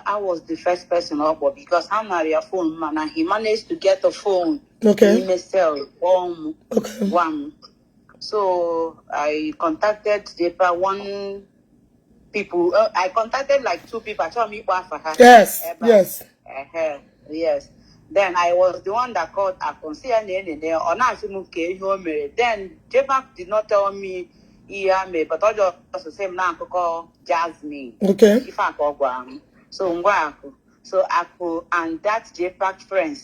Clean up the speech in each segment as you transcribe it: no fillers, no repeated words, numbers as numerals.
I was the first person up because I'm not your phone man, and he managed to get a phone. Okay. He may sell okay. one. So I contacted Jpac people. I contacted like 2 people. I told me for her. Yes. Yes. Yes. Then I was the one that called Akwa. Then Jpac did not tell me but I just the same now call Jasmine. Okay. If I call so Akwa and that Jpac friend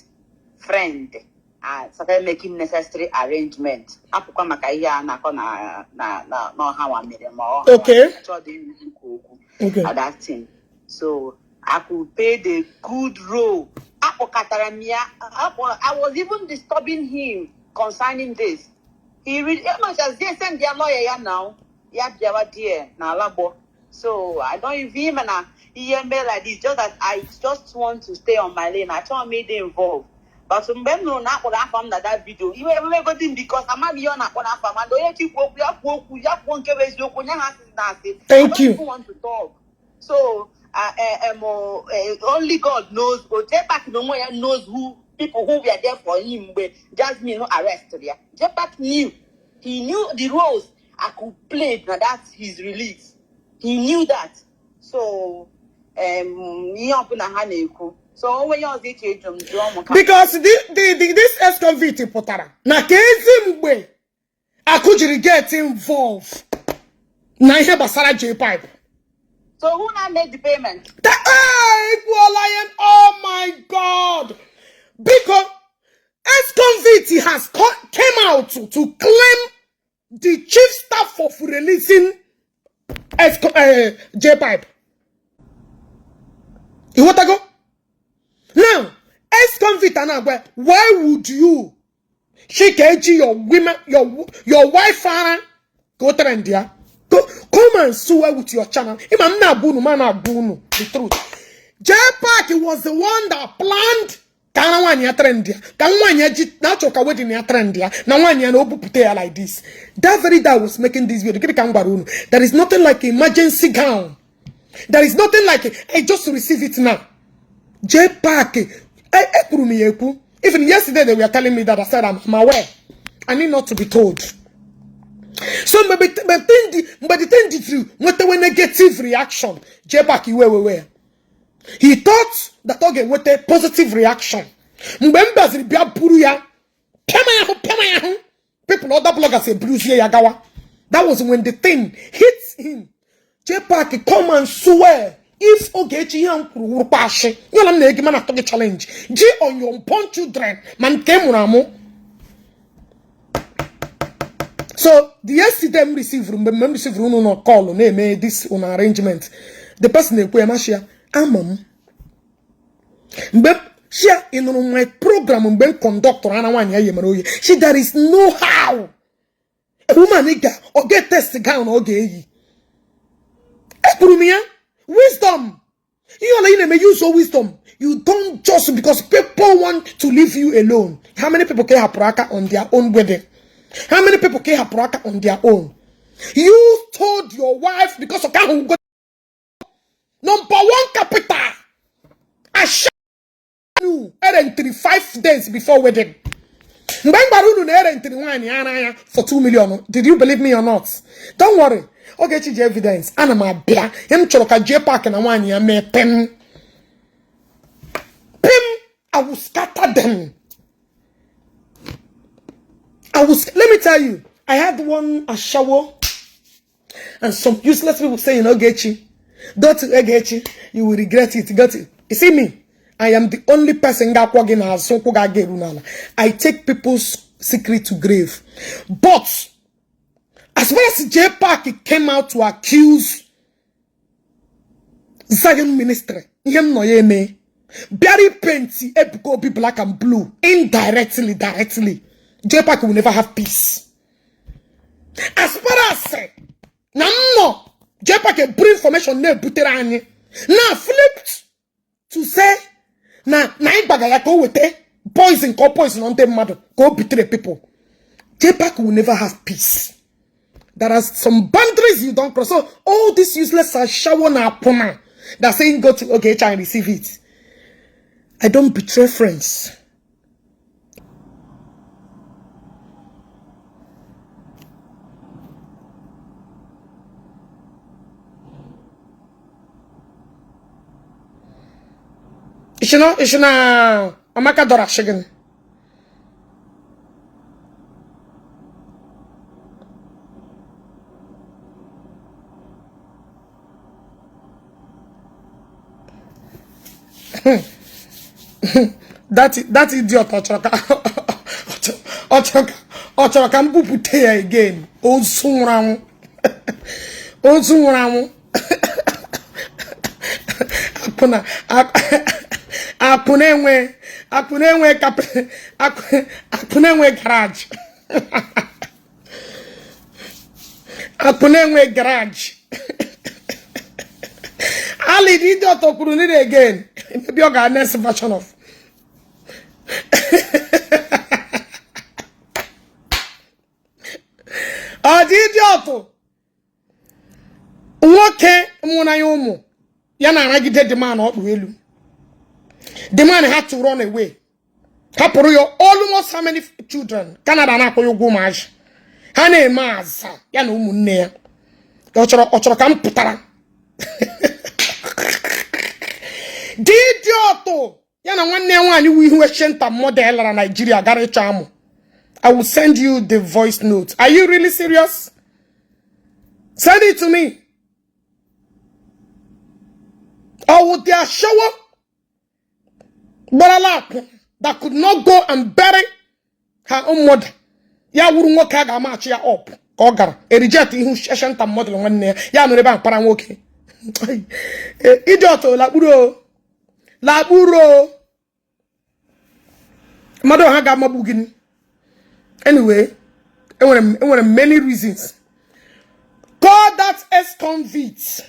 started making necessary arrangements. Okay. At that thing. So I could pay the good role. I was even disturbing him concerning this. He really much as they send their lawyer now. So I don't even email like this, just that I just want to stay on my lane. I told me they involved. But some men know not what I found that video. You will go in because I'm not beyond what I found. Thank you. I don't want to talk. So only God knows. But Jpac no one knows who people who were there for him. But Jasmine no arrested. Jpac knew. He knew the roles I could play. Now that's his release. He knew that. So so when you because this ex-convict potara na kezimgbe akujiri get involved na ihe basara Jpac. So who now made the payment? Oh my God! Because ex-convict has came out to claim the chief staff of releasing Jpac. You want to go? Now, ex-convict and why would you shake your women, your wife, father, go to India? Come and sue with your channel. The truth. Jpac was the one that planned. Like this. That very day I was making this video. There is nothing like emergency gown. There is nothing like I just receive it now. Jpac, even yesterday they were telling me that I said I'm aware. I need not to be told. So but the thing did you what the negative reaction? Jpac where. He thought that okay with a positive reaction. People other bloggers say Bruce Yagawa. That was when the thing hits him. Jpac come and swear. If Ogechi Okeke, you are not man to challenge. G on your upon children, man came ramo. So the yesterday receive room, no call on made this on arrangement. The person they pay mashia, amam. But she in my program when conductor and one year she there is no how a woman nigga or get test gown or gay. Wisdom. You may use your wisdom. You don't just because people want to leave you alone. How many people can have praka on their own wedding? How many people can have praka on their own? You told your wife because of that who got number 1 capital. I shot you 5 days before wedding. For 2 million. Did you believe me or not? Don't worry. Okay, the evidence. And my beer. Him choloka Jpac and one year me pen. I will scatter them. Let me tell you. I had a shower. And some useless people saying, Ogechi. Go to Ogechi. You will regret it. Go to. You see me? I am the only person I take people's secret to grave. But as well as Jpac came out to accuse Zion ministry, Barry Penty Ebuko be black and blue indirectly, directly. Jpac will never have peace. As far as say, no, Jpac bring information now flipped to say. Now, bagaya go with poison on them mother. Go betray people. Jpac will never have peace. There are some boundaries you don't cross. So all these useless are shower na pona. They're saying go to Ogechi and receive it. I don't betray friends. It's not Amaka Dora Shigan. That idiot Ochaka mbupute again. Osunramu. Apunenwe garage. Apunenwe garage. Ali the idiot okurunide again. Maybe your next version of. The idiot. Nwoke muna yomu. Yana ragide the man up welu. The man had to run away. Kaporuyo almost how many children? Canada na koyo go maj. Hane maza. Yana umunne. Ochoro kam putara. The idiot. Yana one who shenta model in Nigeria gare chamu. I will send you the voice note. Are you really serious? Send it to me. Or would there shower that could not go and bury her own mother? Ya wouldn't work her match ya up. Kogar. A reject who shenta model one near. Ya no reba paramoke. Idiot laburo. Mother haga mabugin. Anyway, there were many reasons. Call that ex-convict.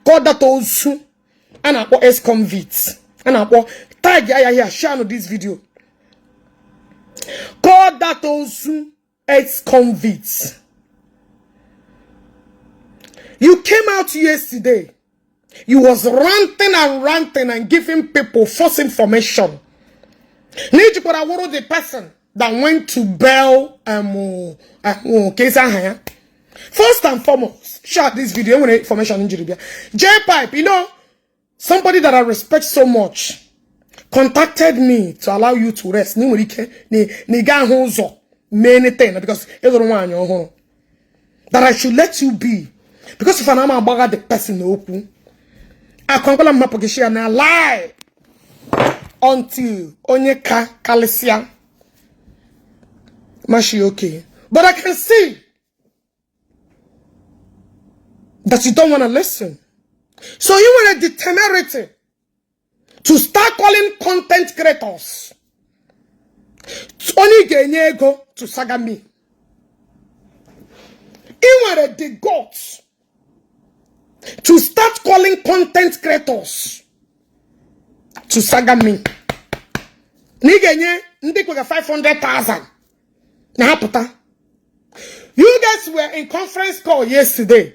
Call that also. And I call ex-convict. And I call tag ya share this video. Call that also ex-convict. You came out yesterday. You was ranting and giving people false information. Need to put the person that went to bail first and foremost, share this video when information in Jpac, you know, somebody that I respect so much contacted me to allow you to rest. Many things because that I should let you be. Because if I'm about the person open, I can't call him and I lie until Onyeka Kalisia. Mashi okay. But I can see that you don't want to listen. So you want the temerity to start calling content creators. Only Genyego to Sagami. You want the gods to start calling content creators to Sagami. Nigenye ndiko 500,000. You guys were in conference call yesterday.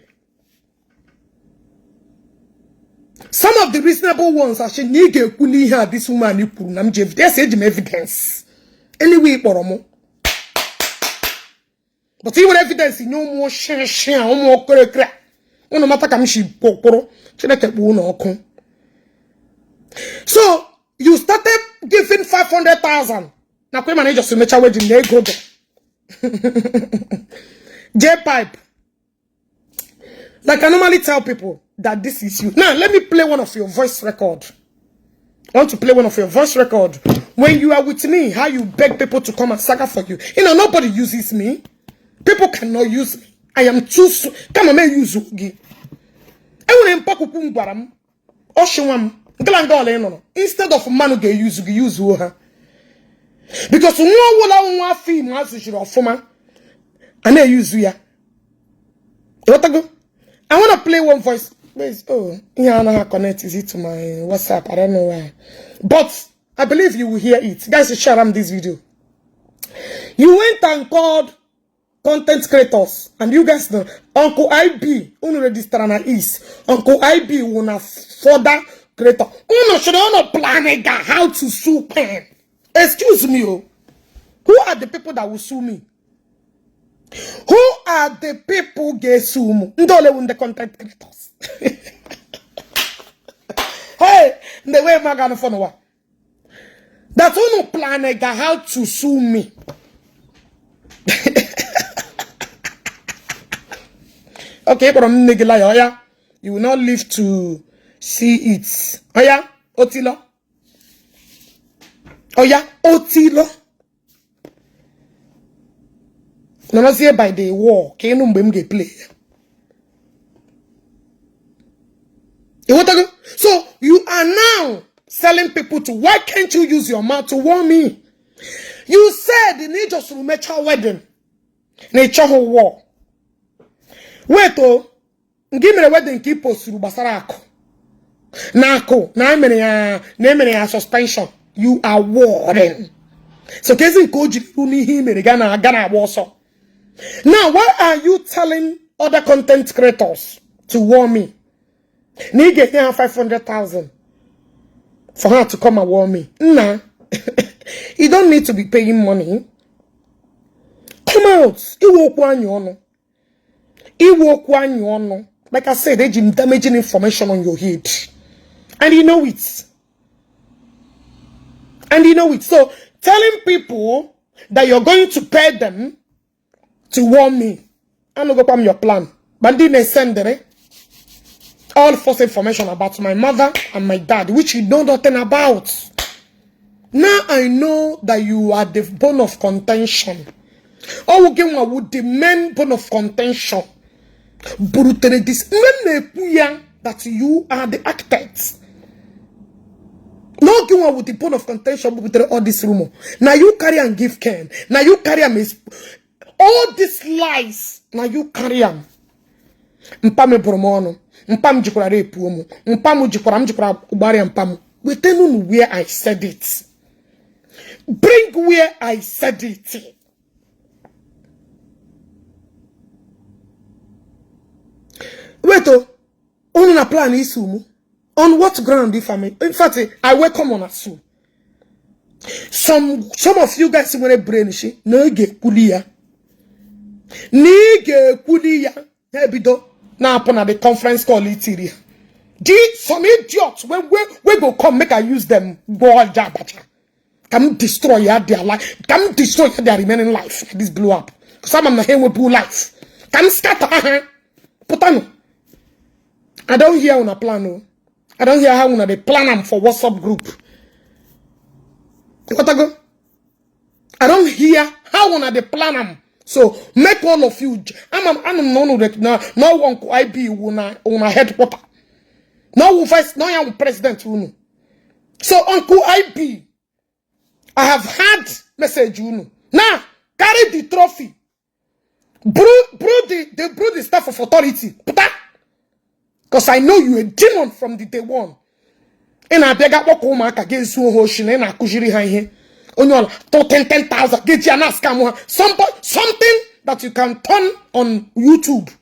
Some of the reasonable ones actually need to have this woman. There's evidence. Anyway, but even evidence, no more share, no more correct. No matter how she pokoro, so you started giving 500,000. Now, come manage to make a wedding. They go there. Jpac, like I normally tell people that this is you. Now let me play one of your voice record. I want to play one of your voice record when you are with me. How you beg people to come and saga for you. You know nobody uses me. People cannot use me. I am too. Come on, man, use you. Instead of man who use her. Because no one film has to former and they use you. I want to play one voice. Oh, yeah, I know how connect is it to my WhatsApp. I don't know why. But I believe you will hear it. Guys, share this video. You went and called content creators, and you guys know, Uncle IB, unu register na is, Uncle IB will further creator. Uno should not plan how to sue pen. Excuse me, oh. Who are the people that will sue me? Who are the people get sue me? Ndole win the content creators. Hey, the way am I gonna follow what? That uno plan how to sue me. Okay, but I'm nigga oh yeah. You will not live to see it. Oh yeah, Otilo. Oh yeah, Otilo. No, not here by the war. Can you play? So you are now selling people to. Why can't you use your mouth to warn me? You said you need just to make your wedding. Nature war. Wait, oh, give me the wedding keep post through Basarako. Nako, na suspension. You are warring. So, Kezi Koji Uni him in Ghana Warsaw. Now, why are you telling other content creators to warn me? Need get here 500,000 for her to come and warn me. Nah, you don't need to be paying money. Come out. You walk one you know. Like I said, they're damaging information on your head. And you know it. So, telling people that you're going to pay them to warn me. I don't go from your plan. But then they send all false information about my mother and my dad, which you know nothing about. Now I know that you are the bone of contention. Or again, would the main bone of contention. That you are the architects. No give with the bone of contention with all this rumor. Now you carry and give Ken. Now you carry and all these lies. Now you carry them. Mpame bromono. Mpam jikura repuomo. Mpamu jikura ubari mpamu. We tell you where I said it. Bring where I said it. Wait, on a plan is on what ground if I may? In fact, I welcome on a sue. Some of you guys want to brain she no get kulia. Nige kulia. Hebido now upon the conference call it. Some idiots when we go come make I use them go Jpac. Come destroy their life. Come destroy their remaining life. This blew up. Some of them will blue life. Come scatter. Putano. I don't hear on a plan. No. I don't hear how on they plan them for WhatsApp group. What I go? I don't hear how on they plan them. So make all of you. I'm no that no one could I be on a headquarter. No vice, no young president. So Uncle IB, I have had message. Now carry the trophy. Brew the staff of authority. Because I know you a demon from the day one. And I beg up Okumaka against you Hoshin and Akujiri High. On your 10,000 get you something that you can turn on YouTube.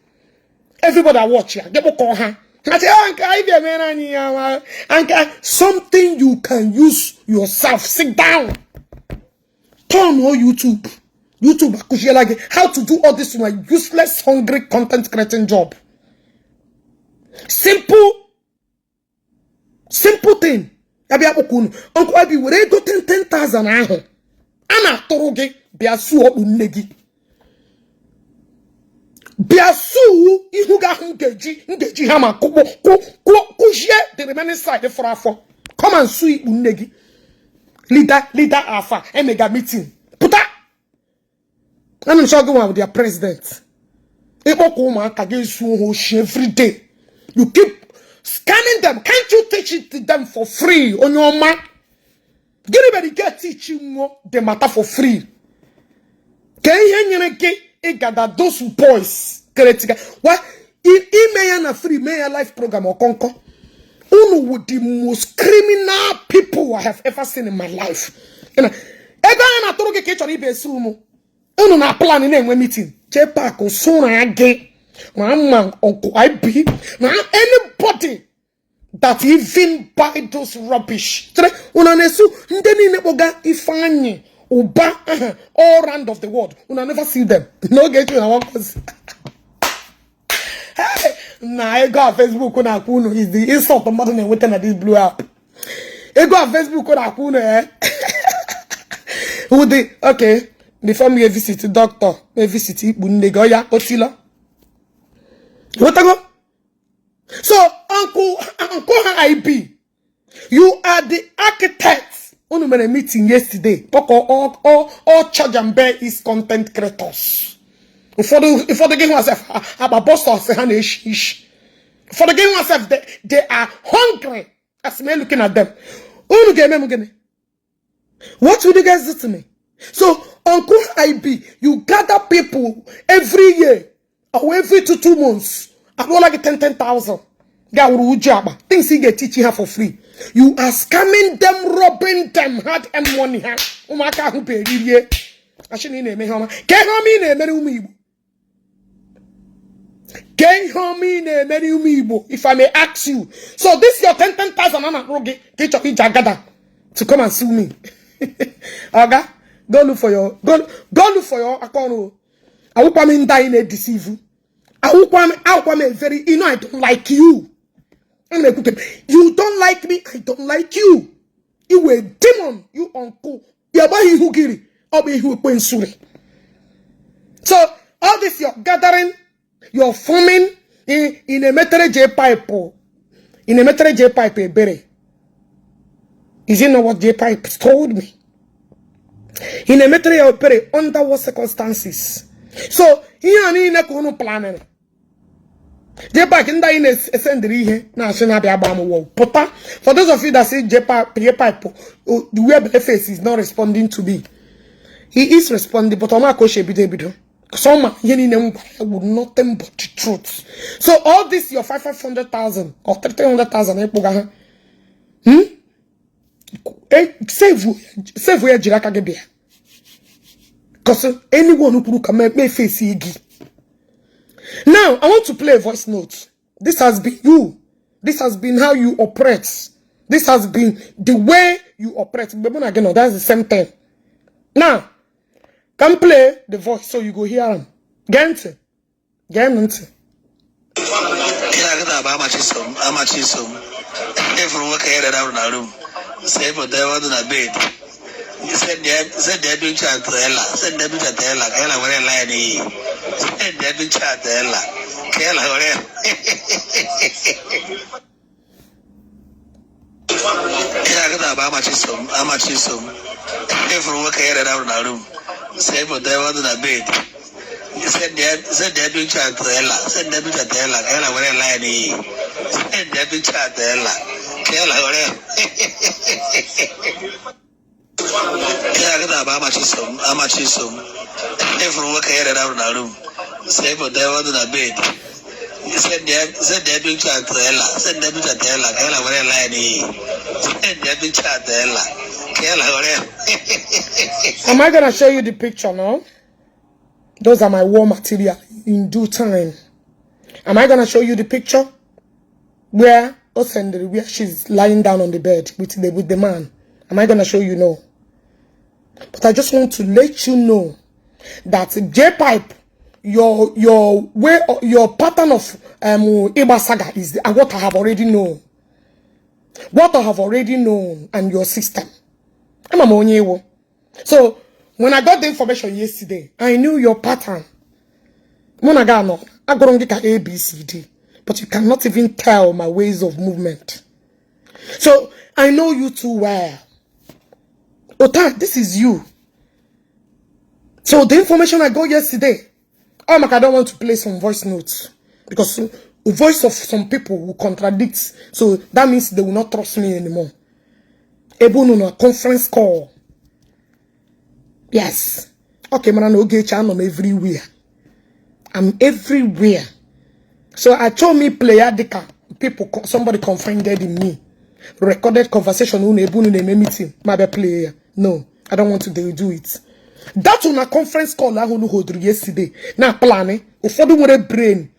Everybody watch ya. Get call her. Something you can use yourself. Sit down. Turn on YouTube. YouTube how to do all this in a useless, hungry content creating job. Simple thing. Uncle Abi, we go 10,000 aho. Ana toroge biasu unegi. Biasu ihuga ngeji hama kujie the remaining side for afo. Come and sue unegi. Leader alpha mega meeting. Puta. I'm sure going with their president. Every day. You keep scanning them. Can't you teach it to them for free on your mind? Anybody get teaching the matter for free? Can you get those boys? What? If may a free may life program or conquer? Uno with the most criminal people I have ever seen in my life. Unu na plan in a meeting. Jpac soon again. Man, Uncle IB. Now anybody that even buy those rubbish. Una nesu ndeni neboga Ifeanyi Ubah all around of the world. Una never see them. No get you na one person. Nah, I go on Facebook on Akuno is the insult of modern and waiting at this blew up. I go on Facebook on Akuno, eh? Who the okay? Before me visit the doctor, me visit Bundegoya Otila. What I go? So, Uncle IB, you are the architect. Only when a meeting yesterday, all charge and bear is content creators. If for the game myself, I'm a boss of for the game myself, they are hungry. As me looking at them. What will you guys do to me? So, Uncle IB, you gather people every year or every 2 months. I want like 10,000. Things he get teaching her for free. You are scamming them, robbing them, hard and money. Umaka who pay you. I shouldn't name him. Can't me name if I may ask you. So this your 10,000 to come and sue me. Okay? Go look for your account. I hope I'm dying a deceive. I hope I'm very, I don't like you. You don't like me, I don't like you. You a demon, you uncle. You are who giri. I'll be who suri. So all this you're gathering, you're forming in a metre Jpac. In a metre Jpac berry. Is it not what Jpac told me? In a metre berry, under what circumstances? So here and in a kono planning. Jpac in the assembly here, national Biabam Pota. For those of you that say Jpac, the web face is not responding to me. He is responding, but I'm not going to be some would nothing but the truth. So all this your 500,000 or 300,000 save where Jiraka Gebia. Because anyone who can make me face Iggy. Now I want to play a voice note. This has been you. This has been how you operate. This has been the way you operate. But again, that's the same thing. Now come play the voice so you go hear him. Gente. Gente. Every work I had out in a room. Save for there was in a bed. You said they do chat to Ella. Send them to Ella. Ella where I lie. Send them to chat to Ella. Ella where every work I had out in a room. Save for there was in a bed. You said they do chat to Ella. Send them to Ella. Ella where I lie. Send them to chat to Ella. Ella where every work I had out in a room. Save for there was in a bed. You said they do chat to Ella. Send them to Ella. Ella where I lie. Send them to chat to Ella. Am I gonna show you the picture now? Those are my war material in due time. Am I gonna show you the picture where she's lying down on the bed with the man? Am I gonna show you? No. But I just want to let you know that Jpac, your way, your pattern of Igbo saga is what I have already known. What I have already known and your system. So when I got the information yesterday, I knew your pattern. I got A, B, C, D. But you cannot even tell my ways of movement. So I know you too well. Ota, this is you. So the information I got yesterday, I don't want to play some voice notes because the voice of some people will contradict. So that means they will not trust me anymore. A conference call. Yes. Okay, man, Ogechi, I'm everywhere. I'm everywhere. So I told me player deka people somebody confided in me. Recorded conversation meeting. Maybe player. No, I don't want to do it. That on a conference call I hold yesterday. Now planning. Ụfọdụ nwere brain.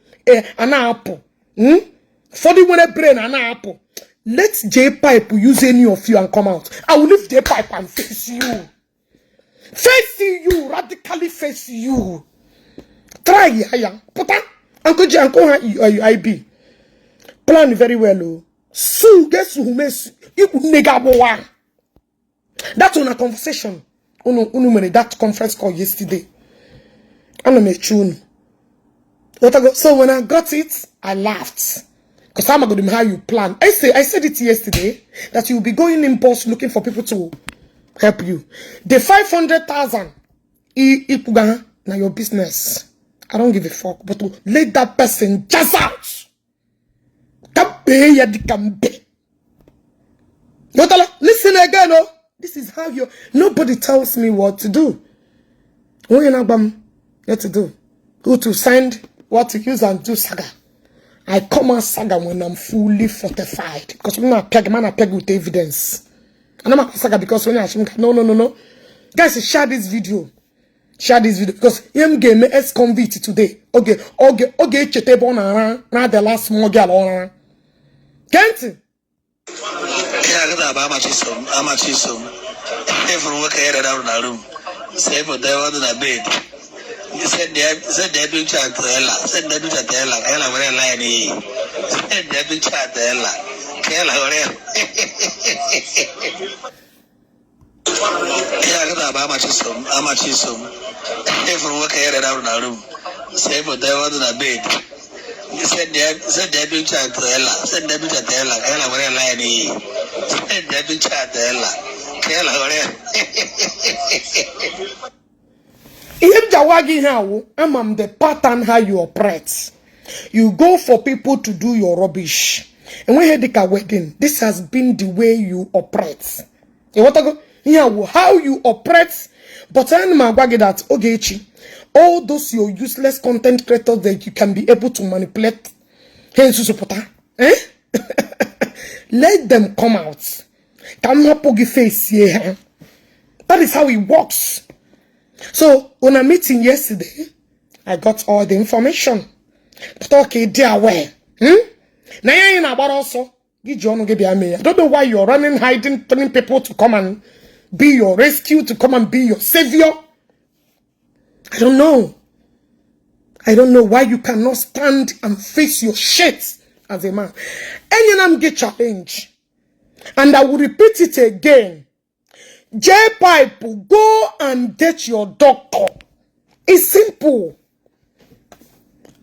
Ana apple. Ụfọdụ nwere brain ana apple. Let Jpac use any of you and come out. I will leave Jpac and face you. Face you. Radically face you. Try ya. Put Uncle J, Uncle IB. Plan very well. Oh. So guess who makes you nigga one. That's on a conversation. That conference call yesterday. I'm a tune. So when I got it, I laughed. Because I'm going to how you plan. I said it yesterday that you'll be going in boss looking for people to help you. The 500,000 now your business. I don't give a fuck. But to let that person just out. Listen again, oh. This is how you. Nobody tells me what to do. What to do? Who to send, what to use, and do saga. I come out saga when I'm fully fortified. Because when I peg with evidence. And I'm not saga because when I no. Guys, share this video. Share this video because him gave me ex-convict today. Okay, Chetebo na the last small girl. Can't you? Yeah, I'm a chisum. Every work I had out of the room. Say for they were in a bed. You said they do chat to Ella. Said they do chat to Ella. Ella were lying. Said they do chat to Ella. Ella were. Yeah, I'm a chisum. Every work I had out of the room. Say for they were in a bed. You said they do chat to Ella. Said they do chat to Ella. Ella were lying. Said they do chat to Ella. Ella were. I'm the pattern how you operate. You go for people to do your rubbish. And when you have a wedding, this has been the way you operate. How you operate, but I'm that Ogechi. All those your useless content creators that you can be able to manipulate. Let them come out. That is how it works. So on a meeting yesterday, I got all the information. But okay, dear where? Now about also. I don't know why you're running, hiding, telling people to come and be your rescue, to come and be your savior. I don't know. I don't know why you cannot stand and face your shit as a man. And get challenge. And I will repeat it again. Jpac, go and get your doctor. It's simple.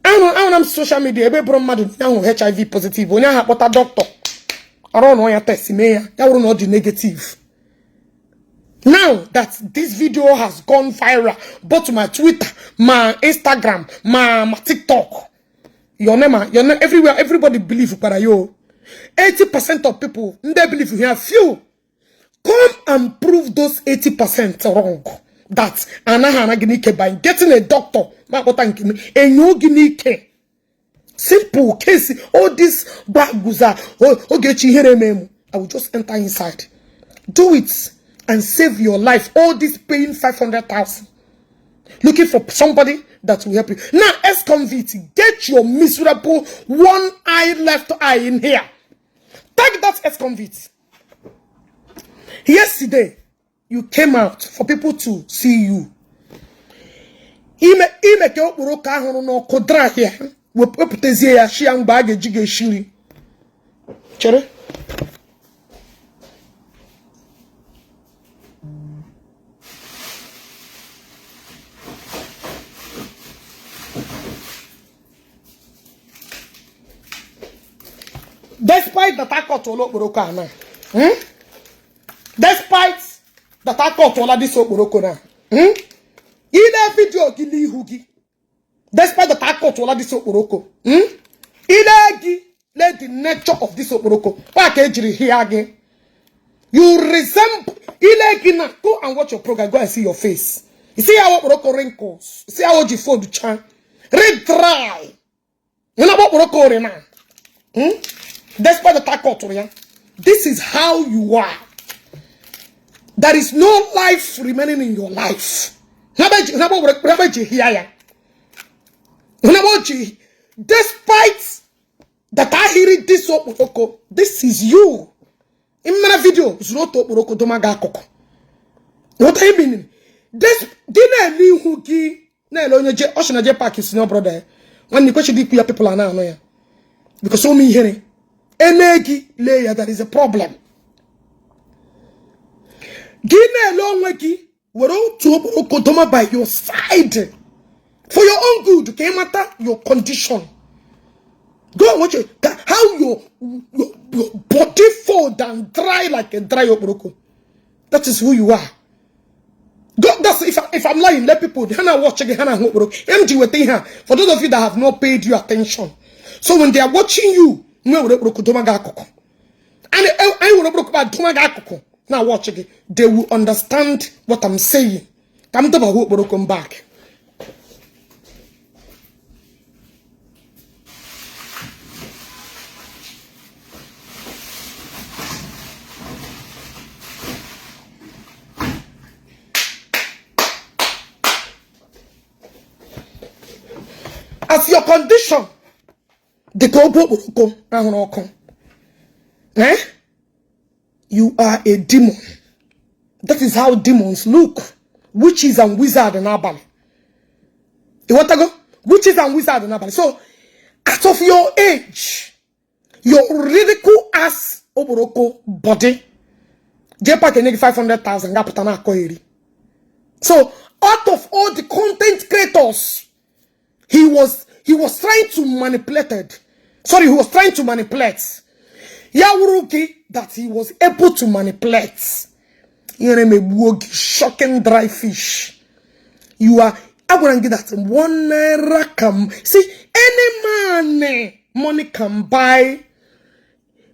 I don't social media. HIV positive. When you have a doctor, I don't know your test. You don't know the negative. Now that this video has gone viral, both to my Twitter, my Instagram, my TikTok, your name, everywhere, everybody believe you. 80% of people, they believe you have few. Come and prove those 80% wrong. That by getting a doctor, simple case. All this baguza, Ogechi, I will just enter inside. Do it and save your life. All this paying 500,000, looking for somebody that will help you. Now, ex-convict, get your miserable one eye, left eye in here. Tag that ex-convict. Yesterday, you came out for people to see you. Chere? Despite that I got to look Borokana. Despite that I got to this Borokona. In a video, Gili Hugi. Despite that I got to this Boroko. Let the nature of this Boroko. Package here again. You resemble Ilegina. Go and watch your program. Go and see your face. You see how Boroko wrinkles. You see how you fold the chan. Red dry. You know what Boroko now? Despite the tackle, this is how you are. There is no life remaining in your life. Despite that I hear it this okporoko, this is you. In my video, it's not okporoko domaga akoko. What I mean? This didn't mean who na onye Oshina Jpac is no brother. When the question people are now, because so me hearing energy layer that is a problem. Gina long weki we're all to okotoma by your side for your own good. Okay, matter your condition. Go and watch it. How your body fold and dry like a dry oporoko. That is who you are. God, that's if I'm lying, let people watch again. Empty with here. For those of you that have not paid you attention, so when they are watching you, and I will now watch again. They will understand what I'm saying. Come to back. As your condition, the go. Eh? You are a demon. That is how demons look. Witches and wizards and abali. You want to go? Witches and wizards and abali. So, out of your age, your ridicule ass oboroko body, Jpac can 500,000. So, out of all the content creators, he was trying to manipulate. Sorry, he was trying to manipulate. Yawuruki that he was able to manipulate. Shocking dry fish. You are, I want to get that 1 naira come. See, any man money can buy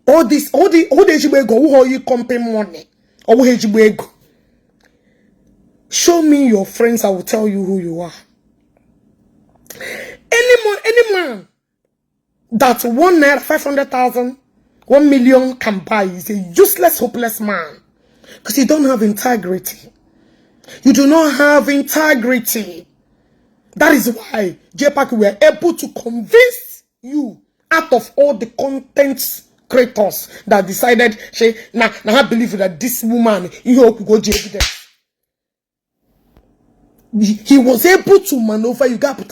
all this, all the go who you compare money. Or who go. Show me your friends, I will tell you who you are. Any man that 1 naira 500,000 1 million can buy is a useless, hopeless man. Because you don't have integrity. You do not have integrity. That is why Jpac were able to convince you out of all the content creators that decided, I believe that this woman, you go evidence. He was able to maneuver you got put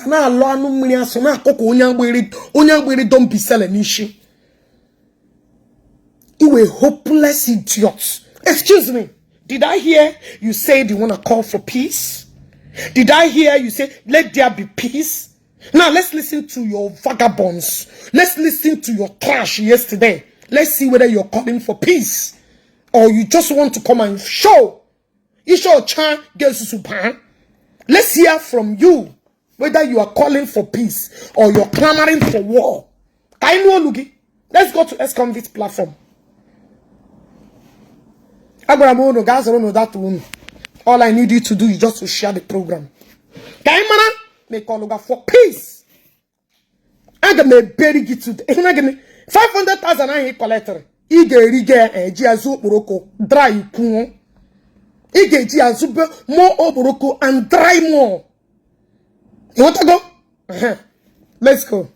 don't be selling issue. You were hopeless idiot. Excuse me. Did I hear you say you want to call for peace? Did I hear you say let there be peace? Now let's listen to your vagabonds. Let's listen to your trash yesterday. Let's see whether you're calling for peace or you just want to come and show. Let's hear from you whether you are calling for peace or you're clamoring for war. Let's go to ex-convict platform. All I need you to do is just to share the program. Make all over for peace. I'm gonna bury you to 500,000 I collector. Dry more oboroko and dry more. You want to go? Let's go.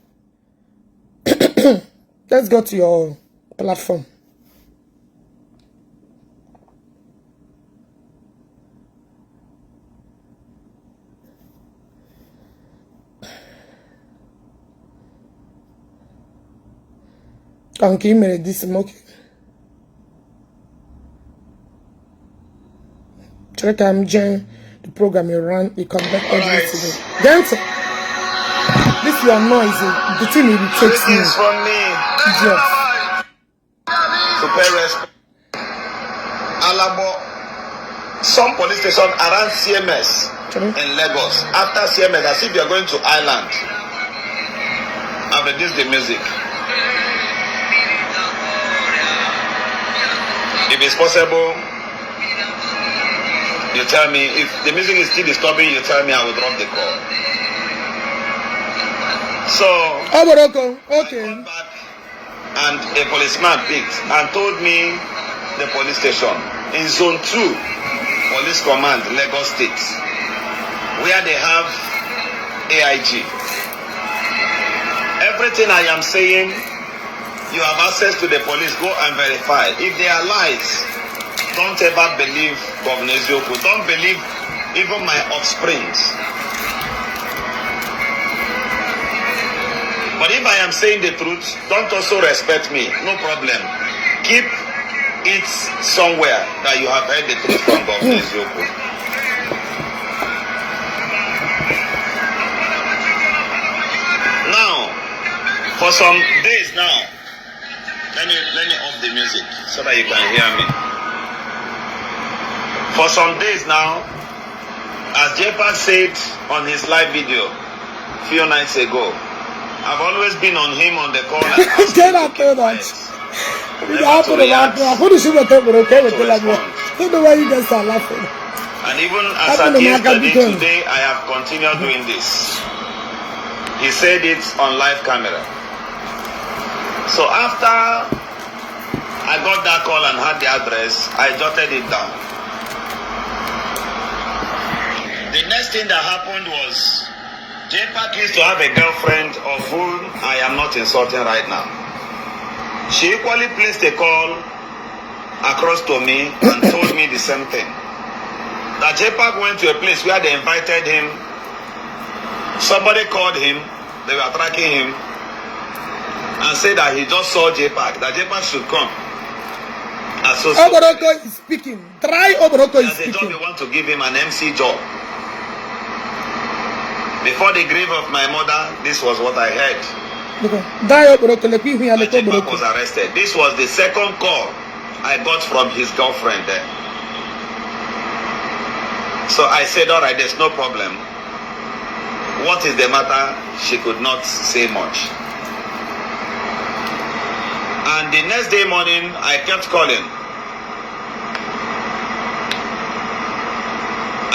Let's go to your platform. Can you make this smoke? Check I'm the program you run, you conduct everything. Dance. This you are noisy. The thing irritates me. From me. Yes. Super respect. Alabo. Some police station around CMS in Lagos. After CMS, as if you are going to Ireland. I've reduced the music. If it's possible, you tell me. If the music is still disturbing, you tell me, I will drop the call. So, okay. I got back and a policeman picked and told me the police station in zone 2, police command, Lagos State. where they have AIG. Everything I am saying, you have access to the police. Go and verify. If they are lies, don't ever believe Governor Ezioku. Don't believe even my offsprings. But if I am saying the truth, don't also respect me. No problem. Keep it somewhere that you have heard the truth from Governor Ezioku. Now, for some days now, let me off the music so that you can hear me. For some days now, as Jpac said on his live video a few nights ago, I've always been on him on the call and asked him to keep quiet. Never to react, to respond. And even as at yesterday, today, I have continued doing this. He said it on live camera. So after I got that call and had the address, I jotted it down. The next thing that happened was Jpac used to have a girlfriend of whom I am not insulting right now. She equally placed a call across to me and told me the same thing. That Jpac went to a place where they invited him. Somebody called him, they were tracking him, and said that he just saw Jpac, that Jpac should come. Oboroko is speaking. Try Oboroko is speaking. As a job, they want to give him an MC job. Before the grave of my mother, this was what I heard. Jpac was arrested. This was the second call I got from his girlfriend there. So I said, all right, there's no problem. What is the matter? She could not say much. And the next day morning, I kept calling.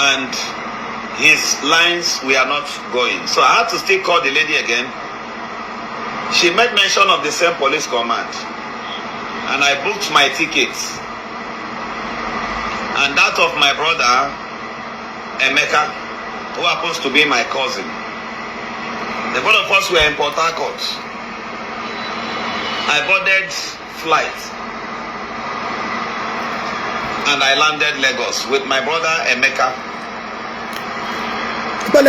And his lines were not going. So I had to still call the lady again. She made mention of the same police command. And I booked my tickets. And that of my brother, Emeka, who happens to be my cousin. The both of us were in Port Harcourt. I boarded flight. And I landed Lagos with my brother, Emeka. We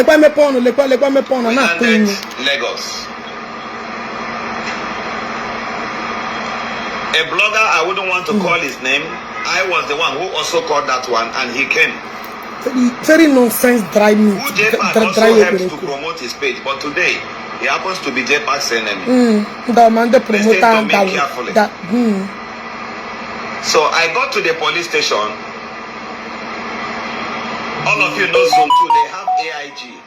landed Lagos. A blogger, I wouldn't want to call his name. I was the one who also called that one, and he came. Very nonsense drive me. Who Jpac also helped to promote his page, but today he happens to be Jpac's enemy. Listen to me carefully. So I got to the police station. All of you know Zone 2, they have AIG.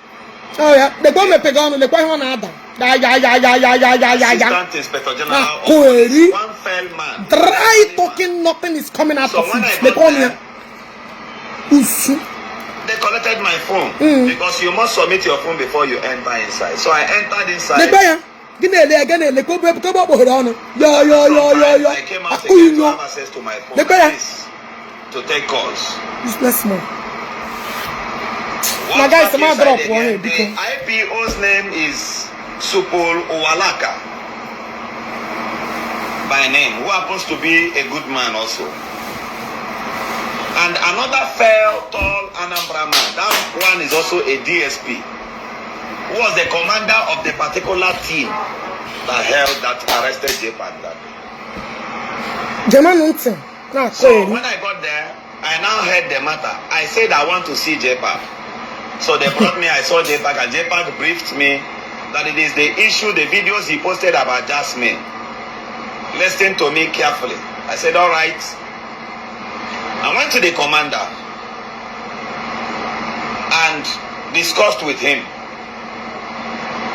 Oh yeah, they go me pegano, they go on other. Assistant Inspector General of Police, one fell man. Try talking, nothing is coming out So of when I it. got there, Usu. they collected my phone because you must submit your phone before you enter inside. So I entered inside. I came out again to have access to my phone like this, to take calls. Useless man. Once My guys, back I'm inside drop again, one the here, IPO's name is Supul Uwalaka by name, who happens to be a good man also. And another fair, tall Anambra man, that one is also a DSP, who was the commander of the particular team that arrested Jpac that day. So when I got there, I now heard the matter. I said I want to see Jpac. So they brought me, I saw Jpac, and Jpac briefed me that it is the issue, the videos he posted about Jasmine. Listen to me carefully. I said, all right. I went to the commander and discussed with him.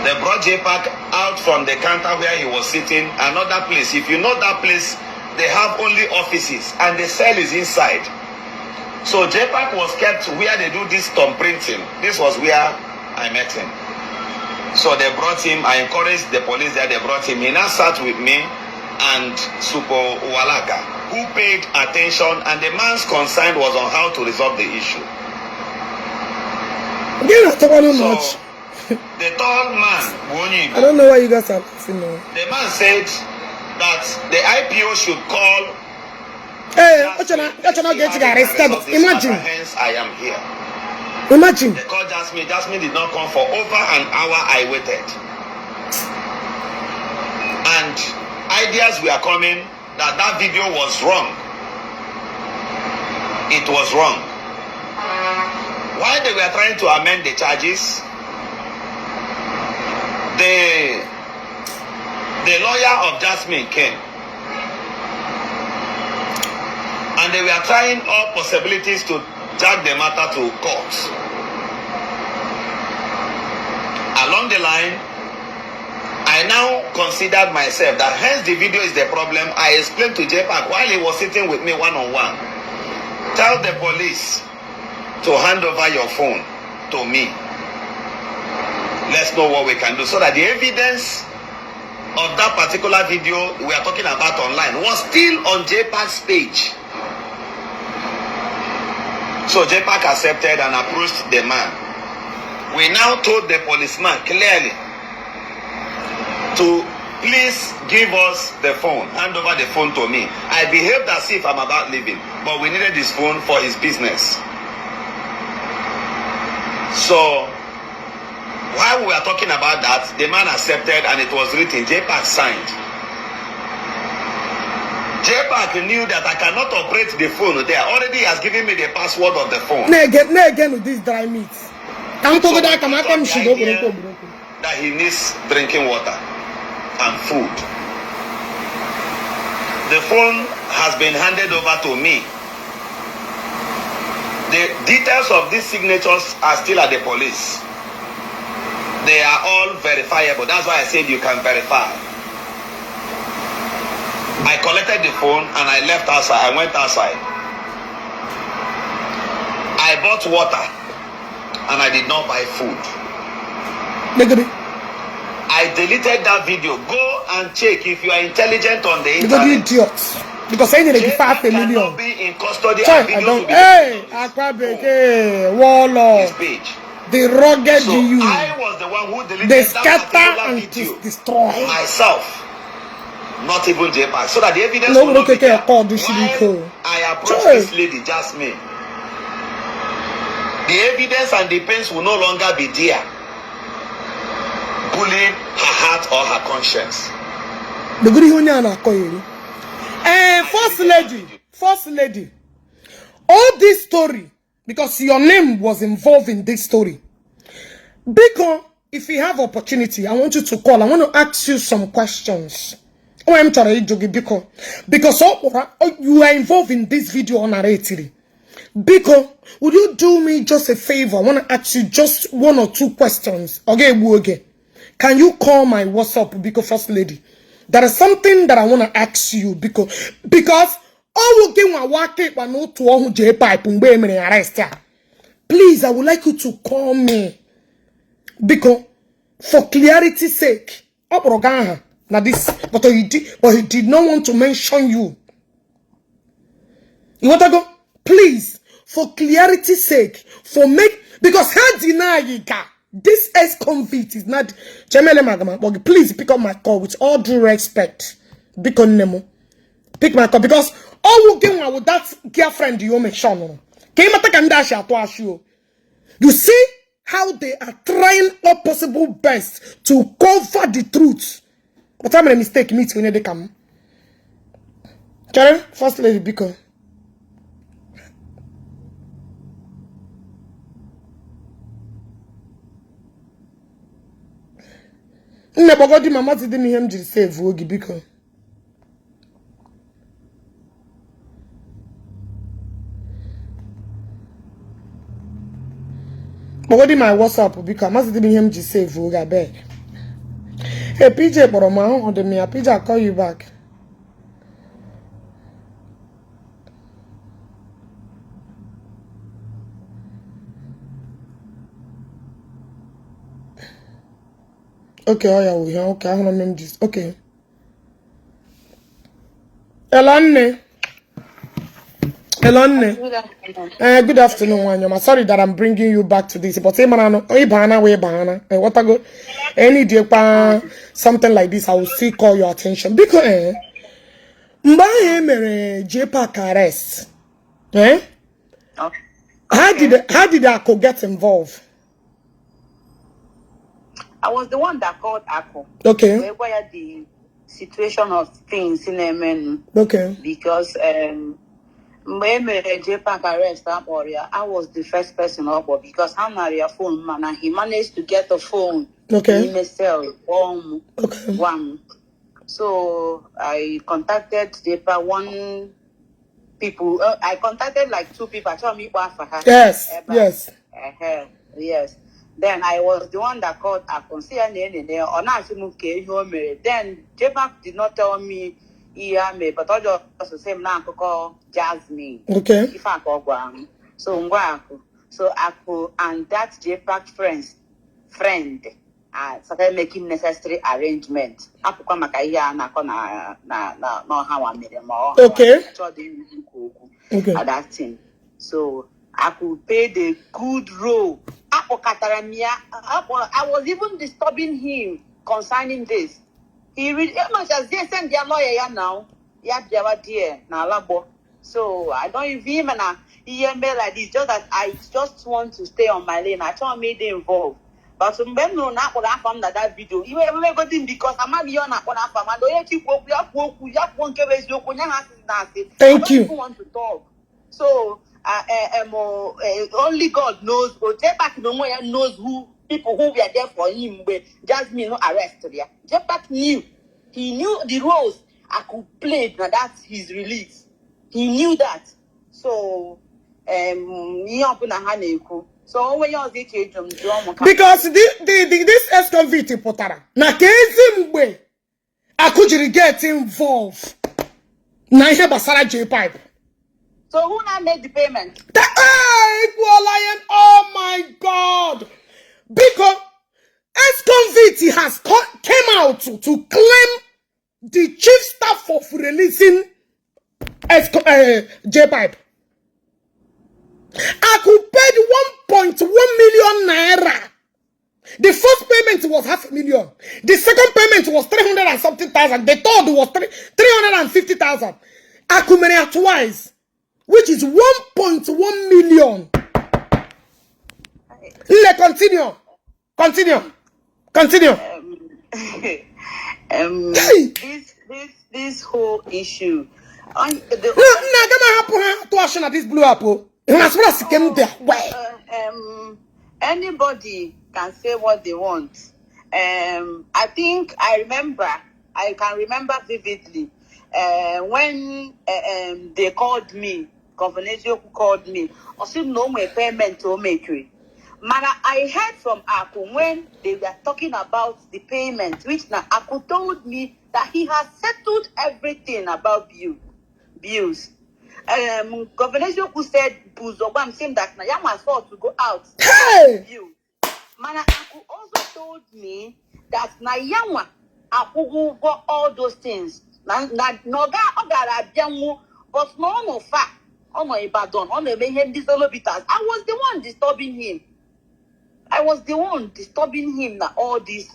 They brought Jpac out from the counter where he was sitting, another place. If you know that place, they have only offices and the cell is inside. So Jpac was kept where they do this thumbprinting. This was where I met him. So they brought him, I encouraged the police there, they brought him. He now sat with me and Supo Uwalaka, who paid attention, and the man's concern was on how to resolve the issue. So, the tall man, I don't know why you guys are laughing now. The man said that the IPO should call. Hey, Ogechi got arrested. Imagine. Hence, I am here. Imagine. They called Jasmine. Jasmine did not come for over an hour. I waited. And ideas were coming that that video was wrong. It was wrong. While they were trying to amend the charges, the lawyer of Jasmine came. And they were trying all possibilities to drag the matter to court. Along the line, I now considered myself that hence the video is the problem. I explained to Jpac while he was sitting with me one-on-one. Tell the police to hand over your phone to me. Let's know what we can do so that the evidence of that particular video we are talking about online was still on Jpac's page. So Jpac accepted and approached the man. We now told the policeman clearly to please give us the phone, hand over the phone to me. I behaved as if I'm about leaving, but we needed his phone for his business. So while we were talking about that, the man accepted and it was written, Jpac signed. Jpac knew that I cannot operate the phone there. Already he has given me the password of the phone. Again with this dry meat. So that he needs drinking water and food. The phone has been handed over to me. The details of these signatures are still at the police. They are all verifiable. That's why I said you can verify. I collected the phone and I left outside. I went outside. I bought water and I did not buy food. I deleted that video. Go and check if you are intelligent on the internet. Idiots. Because I need to 5 million. Be in custody. I don't. Hey, Akwa, Warlord. Page. The rugged So you. I was the one who deleted They that scatter and video destroy myself, not even Jpac, so that the evidence will not be there. While I approached this lady, Jasmine, the evidence and the pains will no longer be there, bullying her heart or her conscience. The good first lady, all this story, because your name was involved in this story. Because if you have opportunity, I want you to call. I want to ask you some questions. Oh, I'm trying to because you are involved in this video on narrative. Because would you do me just a favor? I want to ask you just 1 or 2 questions. Okay. Can you call my WhatsApp? Because first lady, there is something that I want to ask you because all we can work it but no to all Jpac arrest. Please, I would like you to call me because for clarity's sake, now this, but he did not want to mention you. You want to go? Please, for clarity's sake, because how deny you this ex-convict is not please pick up my call with all due respect. Because Nemo, pick my call because all we get with that girlfriend you make sure you see how they are trying all possible best to cover the truth. But I'm a mistake meet when they come. Karen, first lady, because Nebogodi mama didn't him just say Vogi because Bogodi my WhatsApp because mama didn't him just say Voga beg. Hey PJ Boroma on the me PJ I'll call you back. Okay, oh yeah, we here. Okay, I don't know this. Okay. Elanne. Hello, Good afternoon. good afternoon, Wanyama. Sorry that I'm bringing you back to this, but what I go, any day, something like this, I will still call your attention because Jpac arrest. How did Akwa get involved? I was the one that called Akwa. Okay. Where the situation of things in Yemen. Okay. Because when Jpac arrest I was the first person up because I'm not your phone man and he managed to get a phone. Okay. In a cell Okay. one. So I contacted Jpac people. I contacted like 2 people. I told me for her. Yes. Yes. Yes. Then I was the one that called Akwa. Then Jpac did not tell me but I just the same now call Jasmine. Okay. If I call so Akwa and that Jpac friend started making necessary arrangements. Okay. Okay. At that thing. So I could pay the good role. I was even disturbing him concerning this. He really much as they send their lawyer now. So I don't even email like this, just that I just want to stay on my lane. I try to make them involved. But when no not what I found that video, you will go in because I'm not on that Thank you. Want to talk. So only God knows. Jpac knows who people who were there for him. But Jasmine no arrest there. Jpac knew. He knew the roles I could play. Now that's his release. He knew that. So so when you because this ex-convict putara na kezimgbe akujiri get involved na ihe basara Jpac. So who now made the payment? Equal lion. Oh my God! Because ex-convict has came out to claim the chief staff of releasing Jpac. I could pay 1.1 million naira. The first payment was 500,000. The second payment was 300 and something thousand. The third was 350,000. I could marry twice, which is 1.1 million. Continue. This whole issue. This blew up. Anybody can say what they want. I think I can remember vividly when they called me, Governor called me, or said no more payment to make it. Man, I heard from Akwa when they were talking about the payment, which now Akwa told me that he has settled everything about bills. Governor said Buzogam saying that now you must afford to go out. Hey! Man, Akwa also told me that now Yama Akwa got all those things. But no fact. Oh no, Ibadan. Oh no, these bitters. I was the one disturbing him. That all these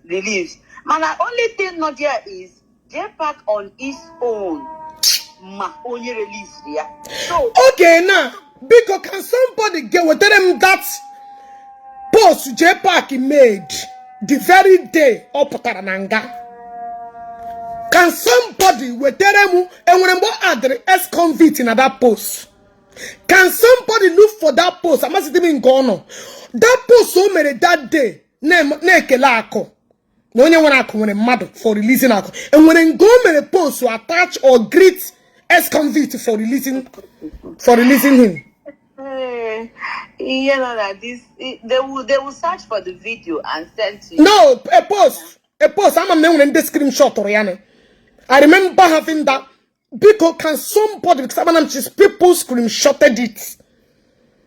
release. Man, the only thing not there is Jpac on his own. Only release there. So okay now, because can somebody get with them that post Jpac made the very day of Tarananga? Can somebody with them and when add the ex-convict in that post? Can somebody look for that post? I must even go on. That post so made that day. Nekelako. No one when a mad for releasing Akwa. And when go made post to attach or greet ex-convict for releasing him. You know that they will search for the video and send to you. No, a post. I'm a man in the screenshot Oriane. I remember having that. Because can somebody, because people screenshotted it.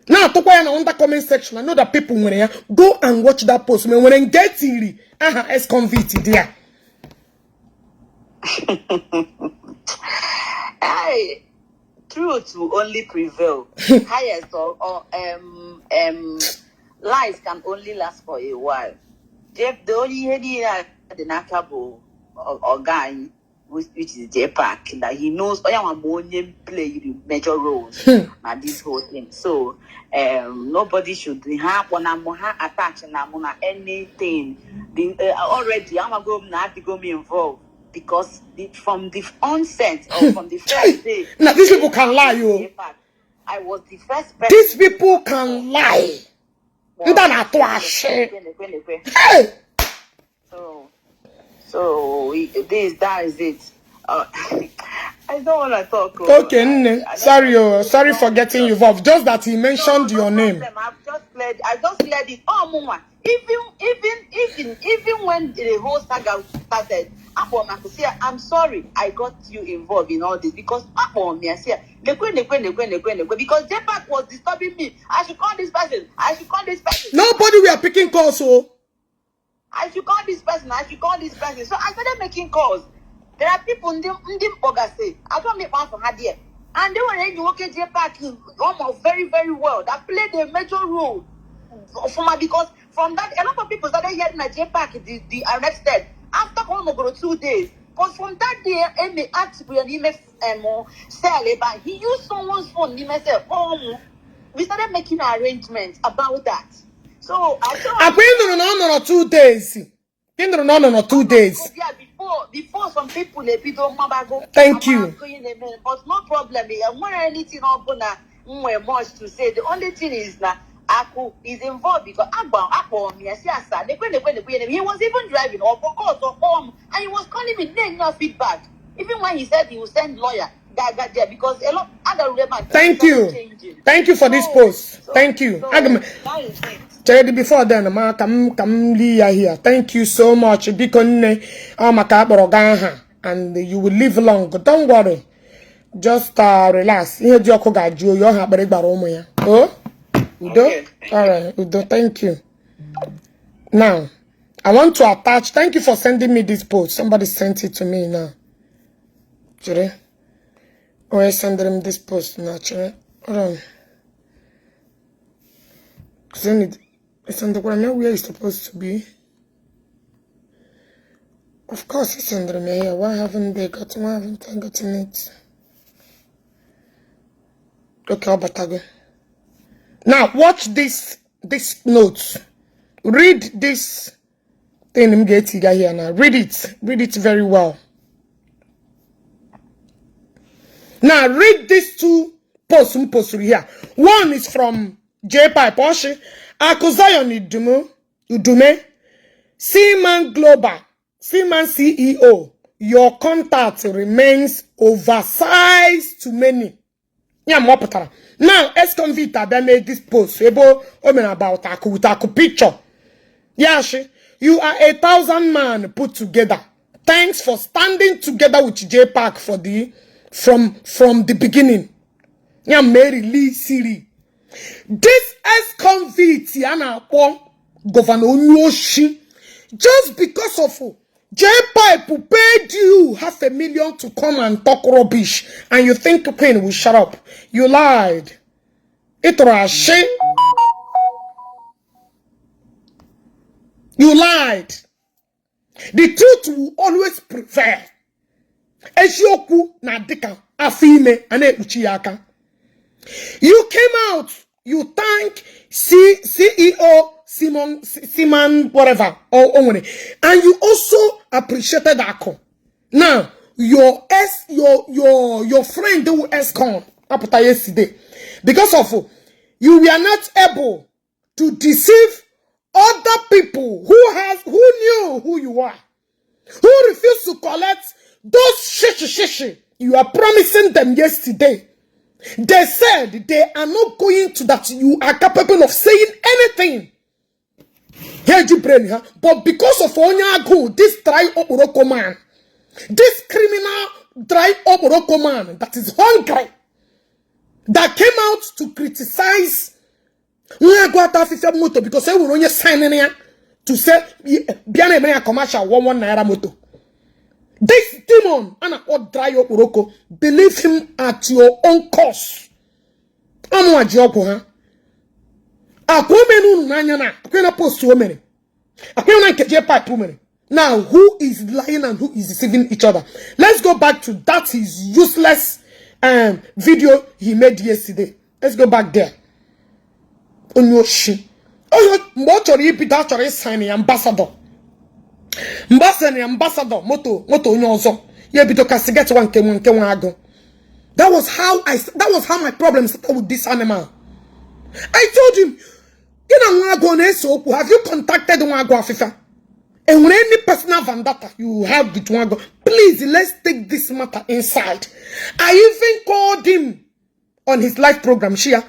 Now, to go in the comment section, I know that people when go and watch that post. When I get it, ex-convict there. Hey, truth will only prevail. Highest or lies can only last for a while. Jeff, the only idea the Nakabo or guy, which is Jpac, that he knows I am a money play major roles at this whole thing. So nobody should have one attach and anything. Already I'm going to go me involved. Because from the onset or from the first day, now these people can lie, yo. I was the first person. These people can lie. Hey. So that is it. I don't want to talk. Okay, sorry for getting you involved. Just that he mentioned your name. I just let it. Oh, Mama. Even when the whole saga started, I'm sorry I got you involved in all this because because Jpac was disturbing me. I should call this person. Nobody we are picking calls, so I should call this person. So I started making calls. There are people in the I don't make one for her there. And they were ready working Jpac almost very, very well. That played a major role for my because from that a lot of people started hearing that Jpac the arrested after over 2 days. But from that day, Amy asked me he used someone's phone. We started making arrangements about that. So I been 2 days. No, 2 days. Yeah, before some people they thank you. But no problem. I'm not anything much to say. The only thing is that Aku is involved because Akwa he was even driving or for calls or home and he was calling me then no feedback. Even when he said he would send lawyer that got there because a lot other women. Thank you for this post. Thank you. That is it. Before then, come here. Thank you so much. And you will live long. Don't worry. Just relax. Oh, Udo? Okay. All right, Udo, thank you. Now, I want to attach. Thank you for sending me this post. Somebody sent it to me now. Chere. Oh, I send them this post now. Chere. Hold on. Send it. It's on the ground. Now where it's supposed to be. Of course, it's under me here. Why haven't I gotten it? Okay, I'll now watch this notes. Read this thing I'm getting here now. Read it very well. Now read these two posts here. One is from Jpac Porsche, accusation Udume, Seaman Global, Seaman CEO. Your contact remains oversized to many. Now, ex-convict made this post about Aku picture. Yashi, you are 1,000 man put together. Thanks for standing together with Jpac from the beginning. Yeah, Mary Lee Siri. This ex-convict Governor Onyoshi, just because of Jpac paid you $500,000 to come and talk rubbish, and you think Queen will shut up. You lied. It was shame. You lied. The truth will always prevail. Ejioku na dika afime ane uchiyaka. You came out. You thank CEO Simon whatever or Omone, and you also appreciated Akwa. Now your friend who ESCON up yesterday, because of you were not able to deceive other people who knew who you are, who refused to collect those shishi you are promising them yesterday. They said they are not going to that. You are capable of saying anything. But because of Onyago, this dry Oboroko man, this criminal dry Oboroko man that is hungry, that came out to criticize because they were only signing here to say Biane commercial 1 naira moto. This demon, and what dry oporoko, believe him at your own cost. I'm what job, huh? Akwomenu nanyana, akwena post women. Akwena Jpac women. Now, who is lying and who is deceiving each other? Let's go back to that his useless video he made yesterday. Let's go back there. Onyoshi. Oh, motor ipita chori signing ambassador. Ambassador moto onyozo. Ye bito kasi get one ago. That was how my problem started with this animal. I told him, have you contacted Nwago Afifa? And when any personal vendetta you have with Nwago, please let's take this matter inside. I even called him on his live program. I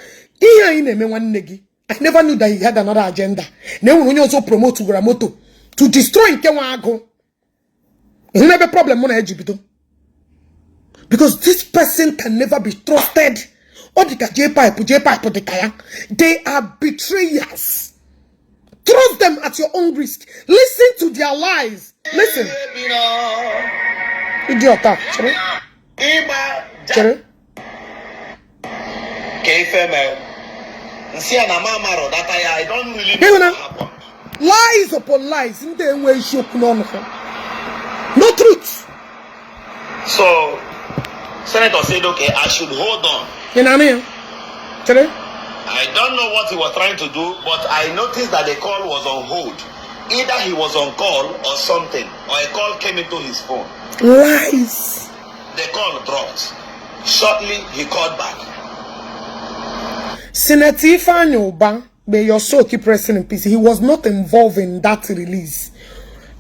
never knew that he had another agenda. Now we also promote Guramoto to destroy Nwago. He never problem on Egypt. Because this person can never be trusted. They are betrayers. Trust them at your own risk. Listen to their lies. Listen. Idiot. I don't really know what happened. Lies upon lies. No truth. So, Senator said, okay, I should hold on. I don't know what he was trying to do, but I noticed that the call was on hold. Either he was on call or something, or a call came into his phone. Lies. The call dropped. Shortly, he called back. Senator Ifeanyi Ubah, may your soul keep resting in peace. He was not involved in that release.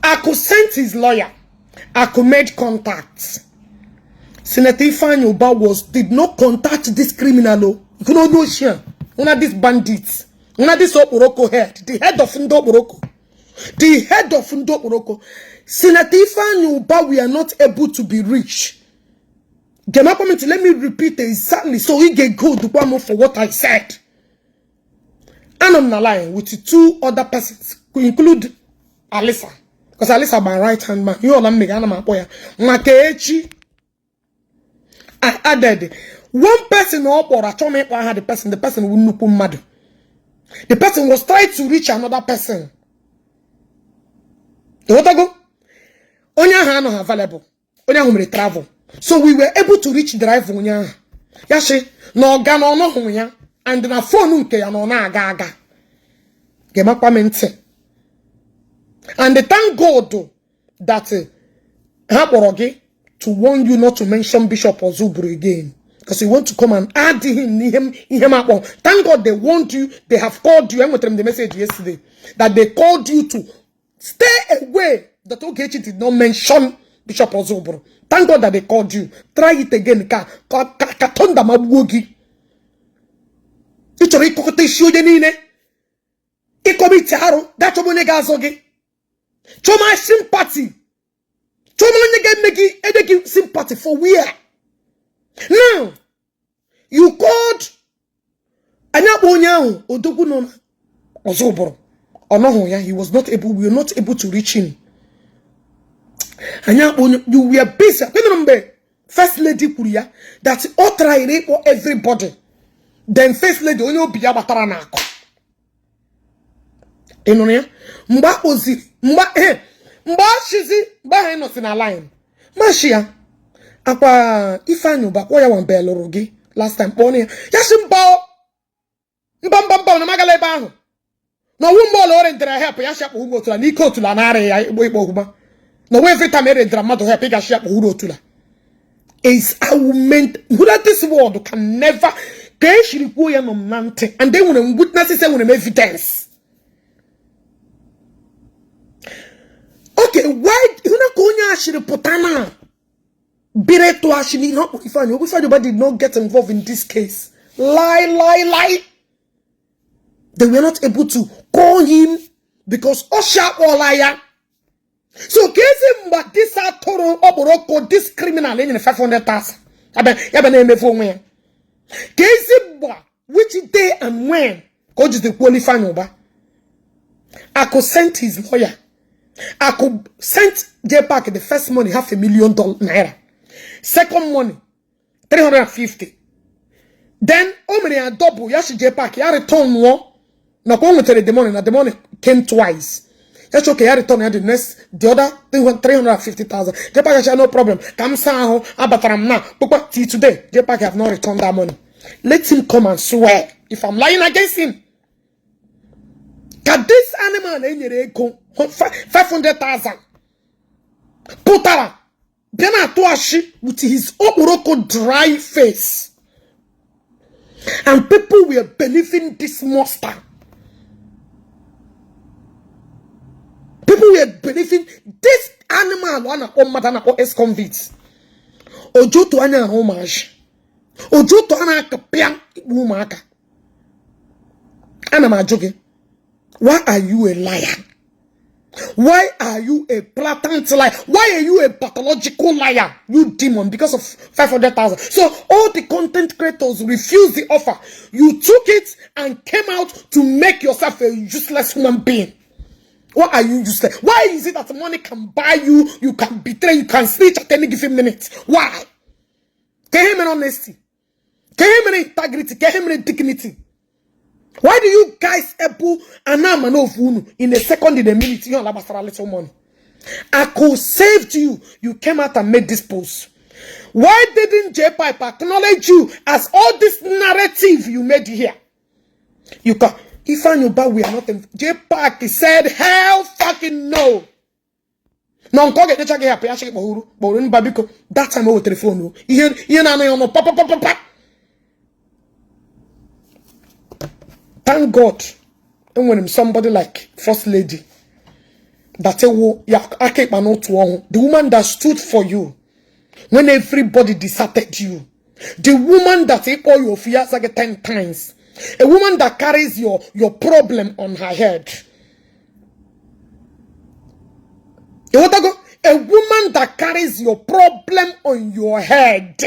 Akwa sent his lawyer. Akwa made contacts. Senator Ifeanyi Ubah did not contact this criminal. You could not know here. One of these bandits. One of this Oporoko head. The head of Ndo Oporoko. The head of Ndo Oporoko. Senator Ifeanyi Ubah, we are not able to be reached. Let me repeat exactly so he get good for what I said. And I'm not lying with two other persons, who include Alisa. Because Alisa my right hand man. You all are making my boy. Ogechi. I added one person or I told me I had the person wouldn't put mad. The person was trying to reach another person. The what I go? Onya hano available. Onya home travel. So we were able to reach the drive onya. Yashi no gano no honya and na phone unke ya no na aga. Gema kwamente. And thank God that Haborogi to warn you not to mention Bishop Ozubru again. Because you want to come and add him. Thank God they warned you. They have called you. I went to them the message yesterday. That they called you to stay away. That Ogechi did not mention Bishop Ozubru. Thank God that they called you. Try it again. Katonda mabugi. Ichori kokote shioje nine. Ikobi tiaro. Dacho mo nega azoge. Choma sympathy. Choma sympathy for where? Now, you called Anyabonya Odogunona Ozoboro. He was not able, we were not able to reach him. Anyabonya, you were busy. Remember, First Lady Kuria, that's all try for everybody. Then First Lady Onyo Biya Bataranako. Enonia, Mba Ozi, Mba Shizi, Mba Henos in a line. Mashia. Akwa Ifeanyi Ubah kwa ya wambelo rogi last time poni yasimbo mbamba na magaleba ahu no wumbo lo rendra help ya shapo hugo tula ni ko tula na re ya igbo huma no every time e rendra mado help ya shapo hugo tula is argument who that this world can never can shiriku ya no nante and then when witnesses say when evidence. Okay, why you na konya shiripotana Bireto actually not Ifeanyi did not get involved in this case. Lie. They were not able to call him because Osha or liar. So Kezi but this Toro Oboroko, this criminal in 500,000. Kezi which day and when God is the Ifeanyi Ubah. Akwa sent his lawyer. I could send Jpac the first money, $500,000 naira. Second money, 350. Then, many are double. Yashi Jpac, ya return one. Now, go with the money. Now, the money came twice. That's okay. I return the other 350,000. Jpac has no problem. Come somehow, abataram now. But today, Jpac have not returned that money. Let him come and swear if I'm lying against him. Can this animal 500,000? Putara, Bena Tuashi with his Okuroko dry face. And people were believing this monster. People were believing this animal, one of Madana or ex-convicts. Ojo to Anya homage. Ojo to Anna Kapian Wumaka. Anna joking. Why are you a liar? Why are you a blatant liar? Why are you a pathological liar? You demon, because of 500,000. So all the content creators refused the offer. You took it and came out to make yourself a useless human being. Why are you useless? Why is it that money can buy you, you can betray, you can snitch at any given minute? Why? Can him an honesty? Can him an integrity? Can him an dignity? Why do you guys able and in a second, in a minute, you have a little money? I could save you. You came out and made this post. Why didn't Jpac acknowledge you as all this narrative you made here? You can. Ifeanyi Ubah, we are not. Jpac said, hell fucking no. No, get the check here. That time over telephone. Thank God. And when somebody like First Lady, that the woman that stood for you when everybody deserted you, the woman that take all your fears like 10 times, a woman that carries your problem on her head. A woman that carries your problem on your head,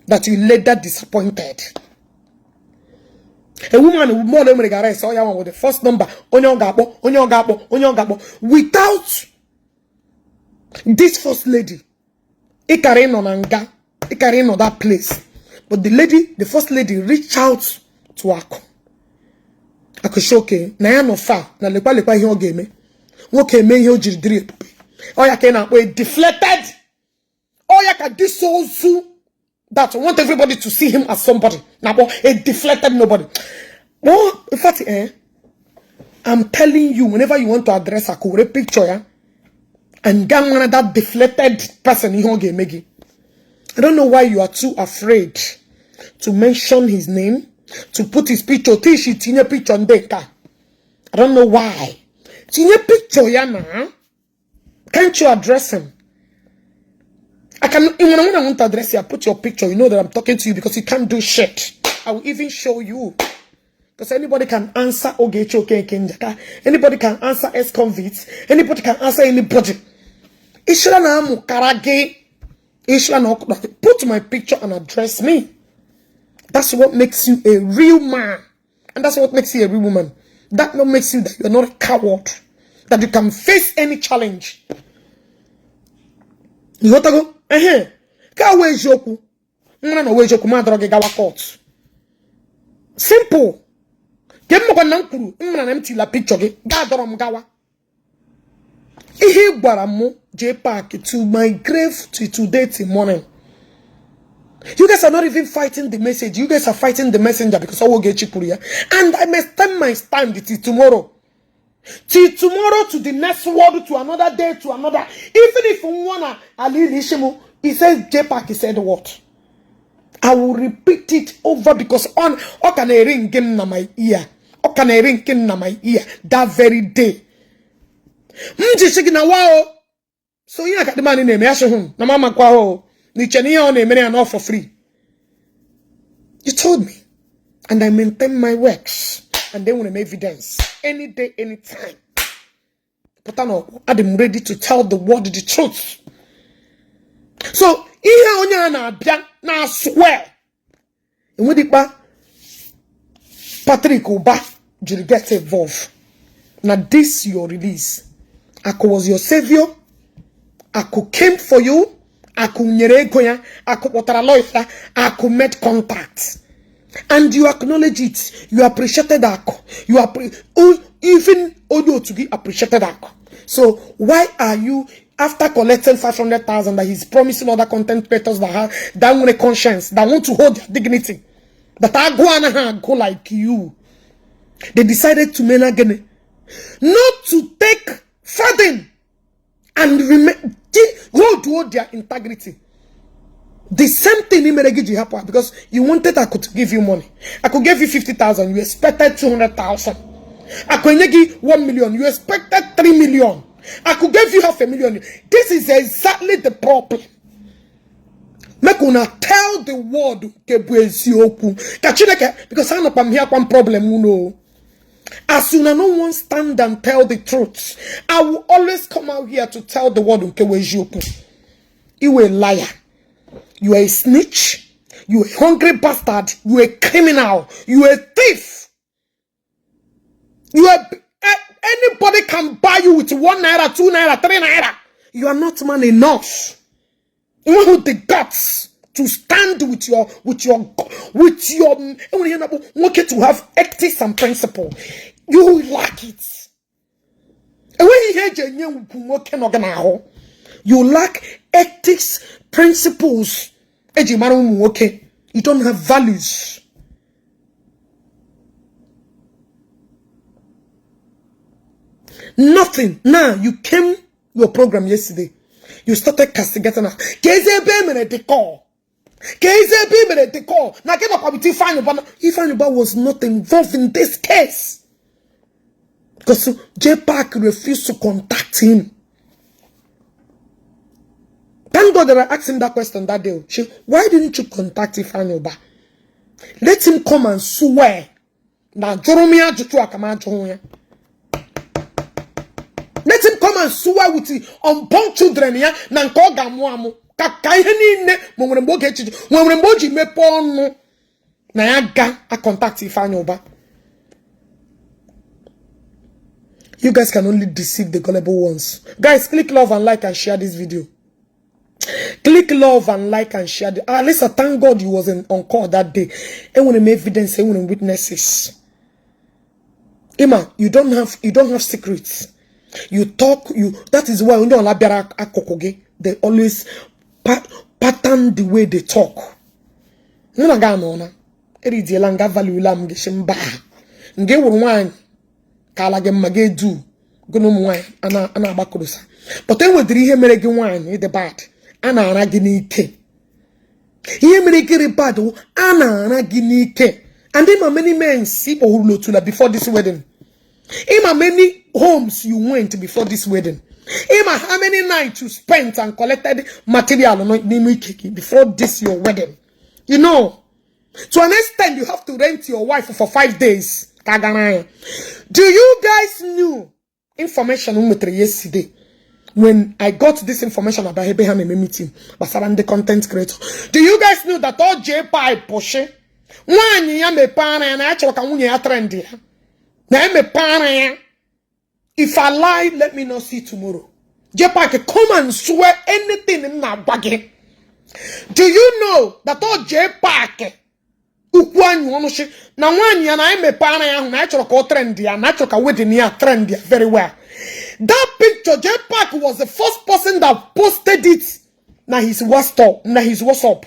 that you later disappointed. A woman more than with the first number, without this First Lady, it carrying on anga, it carrying on that place. But the First Lady reached out to Akwa. Akushoke, na ya no fa, na lekwa hiyo game. Woke me hiyo jiridiri. Oya kena we deflected. Oya ka this so that want everybody to see him as somebody. Now, a deflected nobody. Oh, in fact, I'm telling you, whenever you want to address a Kure picture, yeah, and gang that deflected person, I don't know why you are too afraid to mention his name, to put his picture. Picture on Deka. I don't know why. Picture, yeah, can't you address him? I can, when I want to address you, I put your picture. You know that I'm talking to you because you can't do shit. I will even show you. Because anybody can answer Ogechi Okeke. Anybody can answer ex-convicts. Anybody can answer anybody. Put my picture and address me. That's what makes you a real man. And that's what makes you a real woman. That what makes you that you're not a coward. That you can face any challenge. You got to go? Court. Simple. Jpac to my grave to today till morning. You guys are not even fighting the message. You guys are fighting the messenger because I will get you. And I must spend my time till tomorrow. Till tomorrow, to the next world, to another day, to another. Even if you wanna Ali Lishimu, he says Jpac, he said what? I will repeat it over because on can I ring him na my ear. Can I ring him na my ear that very day? So you got the man in the name. Na mama kwa ni cheni on a all for free. You told me, and I maintain my works. And they want an evidence any day, any time. But I'm ready to tell the world the truth. So, I swear. And with it, Patrick Ubah, you get involved. Now, this your release. Akwa was your savior. Akwa came for you. Akwa nyere ego ya. Akwa potara lawyer. Akwa made contact. And you acknowledge it. You appreciated Akwa. Even Odo to be appreciated Akwa. So why are you, after collecting 500,000 that he's promising other content creators that have that want a conscience, that want to hold their dignity, that are go like you, they decided to menagene, not to take further and hold their integrity. The same thing in Meregiji happened because you wanted I could give you money. I could give you 50,000. You expected 200,000. I could give you 1 million. You expected 3 million. I could give you 500,000. This is exactly the problem. Make una tell the world because I know I'm here one problem, you know. As soon as no one stand and tell the truth, I will always come out here to tell the world you a liar. You are a snitch. You are a hungry bastard. You are a criminal. You are a thief. You are anybody can buy you with 1 naira, 2 naira, 3 naira. You are not man enough. You have the guts to stand with your to have ethics and principle. You lack it. You lack ethics, principles. You don't have values. Nothing. Now you came your program yesterday. You started castigating us. Ifeanyi Ubah was not involved in this case. Because Jpac refused to contact him. Thank God that I asked him that question that day. Why didn't you contact Ifeanyi Ubah? Let him come and swear. Let him come and swear with the unborn children. You guys can only deceive the gullible ones. Guys, click love and like and share this video. Click love and like and share. At least I thank God you was on call that day. And when evidence, and when witnesses. Emma, you don't have secrets. You talk, that is why when you don't they always pattern the way they talk. You know gano langa value lam geshimba. Nge wurwan kala gemage do gono wine ana abakodosa. But then we diri merege wine the bad. Ana anaginike. He merege bad ana anaginike. And then many men see before this wedding. Ima many homes you went before this wedding. Ima how many nights you spent and collected material before this your wedding. You know, to an extent you have to rent your wife for 5 days. Do you guys knew information yesterday? When I got this information about Abraham meeting, Basaran the content creator. Do you guys know that all Jpac Porsche? One ya me pana and I choka unye ya trendy. Na me pana. If I lie, let me not see tomorrow. Jpac come and swear anything in my bag. Do you know that all Jpac ukwanyu onoshi na one ya na me pana ya na choka trendy and I choka wedding ya trendy very well. That picture, Jpac was the first person that posted it. Na his WhatsApp.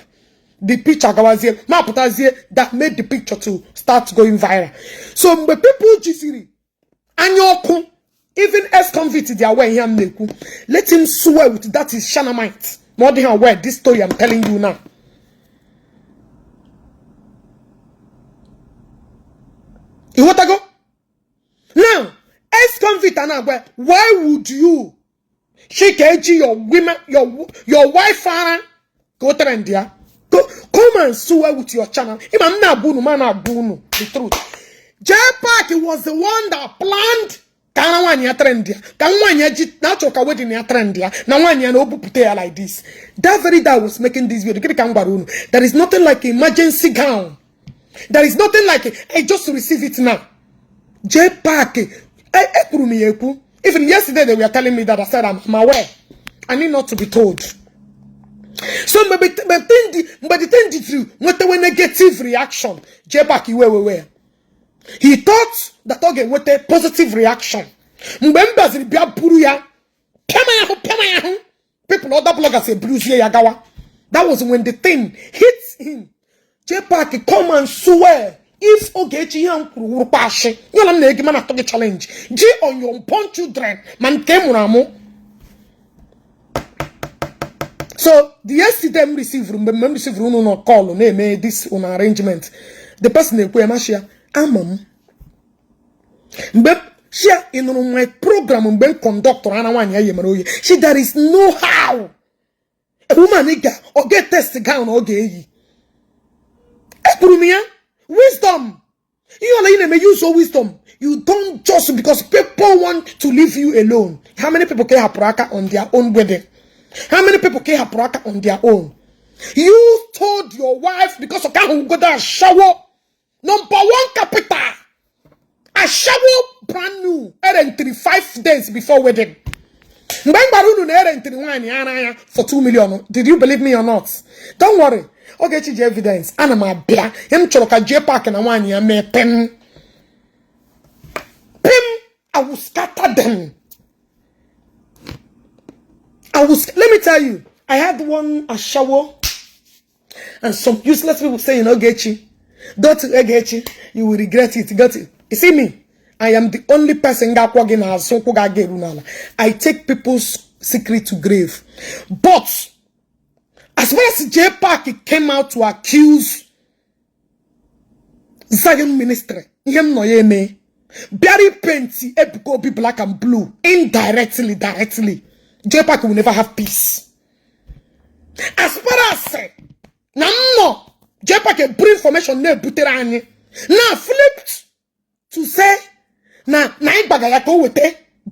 The picture that made the picture to start going viral. So the people jisiri anyoku even ex-convict their way here meku. Let him swear with that is Shanamite. More than aware this story I'm telling you now. You want to go? Now, ex-convict and why would you shake your women, your wife, go to India? Come and swear with your channel. The truth. Jpac was the one that planned. Like this. That very day I was making this video. There is nothing like emergency gown. There is nothing like I just receive it now. Jpac. Even yesterday they were telling me that. I said I'm aware. I need not to be told. So maybe the through what the negative reaction. Jpac where. He thought that okay with a positive reaction. Members in Biapuria. People other bloggers say Bruce Yagawa. That was when the thing hits him. Jpac come and swear. If Ogechi Okeke, you know na man at the challenge. G on your born children, man came ramo. So the yesterday receive room no call on this on arrangement. The person they pay mashia amam. But she in my program ben conductor ana wan ya yemaro. She there is no how. A woman nigga or get test gown or gay. Epurumia. Wisdom. You may use your wisdom. You don't just because people want to leave you alone. How many people can have praka on their own wedding? How many people can have praka on their own? You told your wife because of can't go there shower. Number one capital. A shower brand new. 5 days before wedding. For 2 million. Did you believe me or not? Don't worry. Okay, the evidence. And I'm a bear. Him choloka Jpac and I want you me pen. I will scatter them. Let me tell you, I had a shower and some useless people saying, Ogechi, go to Ogechi, you will regret it. Go to. You see me? I am the only person I take people's secret to grave. But as far as Jpac came out to accuse Zion ministry, very plenty go be black and blue, indirectly, directly. Jpac will never have peace. As far as no, Jpac bring information now flipped to say na bagaya go with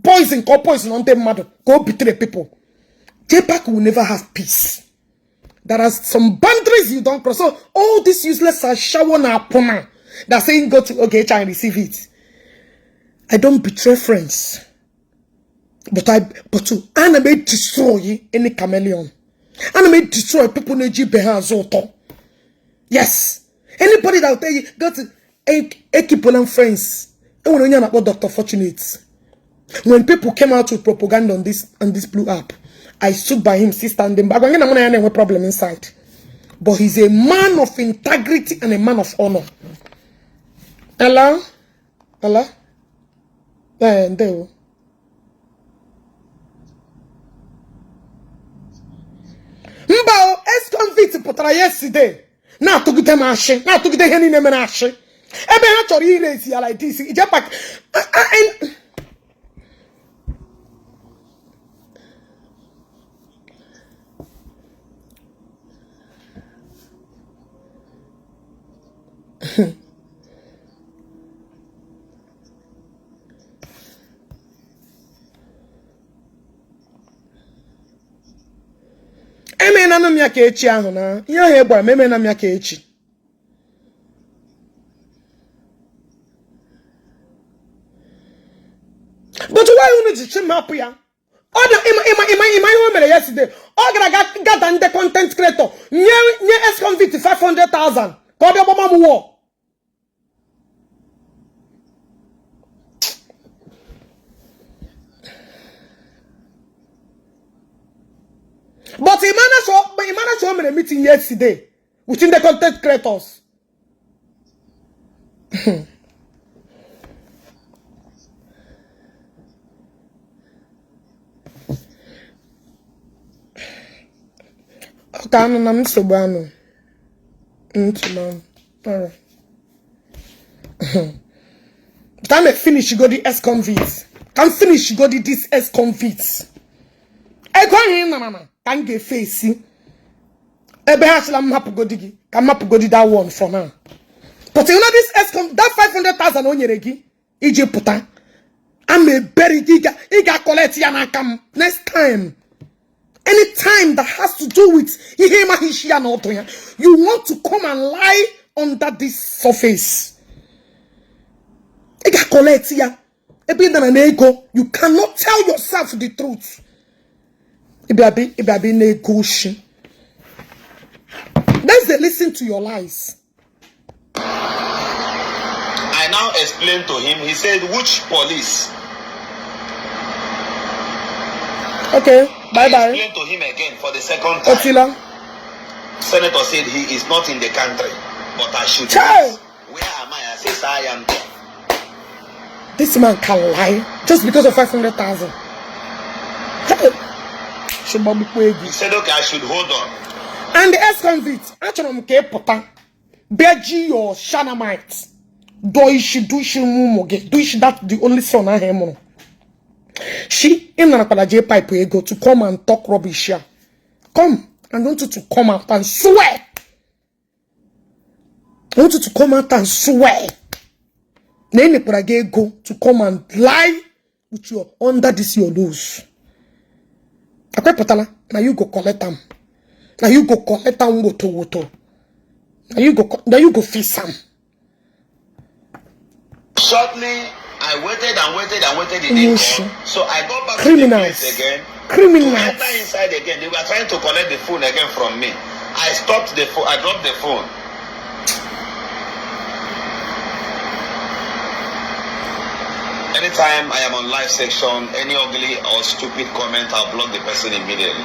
poison on them mother go betray people. Jpac will never have peace. There are some boundaries you don't cross. So all these useless are showering upon her. They're saying go to Ogechi and receive it. I don't betray friends. But to may destroy any chameleon. May destroy people in Jpac. Yes. Anybody that will tell you go to Ekipol and friends. And when you're not Dr. Fortunate. When people came out with propaganda on this blue app, I stood by him, standing back. I'm going to have a problem inside. But he's a man of integrity and a man of honor. Hello? Hello? There. Mbao, ex-convict putara yesterday. Now to get them ashe. Now to get them any name ashe. Ebe na chori raise ya like this. Jpac. Eme na namya ka echi ahụ na ihe ahụ egba eme na namya ka echi. But why you need to trim up ya? Order ima yesterday. Ogara got and the content creator. Nye ex-convict 500,000. Kobe Obama war. But he managed to have a meeting yesterday within the content creators. I'm so bad. Alright. Time finish, you go the ex-convicts. Can finish, you go this ex-convicts. I go in, mama. Can get face. Ebe hasla map go digi. Can map go that one for now. But you know this ex-convict, that 500,000 on yeregi. Ije puta. I'm a berry giga. Iga collect yana come next time. Anytime that has to do with you want to come and lie under this surface. Iga collect ya. You cannot tell yourself the truth. Let's listen to your lies. I now explained to him. He said, which police? Okay, bye bye. I explained to him again for the second time. Otila. Senator said he is not in the country, but I should. Child. Where am I? I said, I am there. This man can lie just because of 500,000. He said, okay, I should hold on. And the ex-convict, actually, Beji or Shanamite. That's the only son I have. She in Jpac go to come and talk rubbish here. Come, I want you to come out and swear. I want you to come out and swear. Then go to come and lie with your under this your nose. Now you go collect them. Now you go collect them woto. Now you go face some. Shortly, I waited and waited and waited. It didn't come. So I got back to the place again. Criminals. To enter inside again. They were trying to collect the phone again from me. I stopped the phone. I dropped the phone. Anytime I am on live section, any ugly or stupid comment, I'll block the person immediately.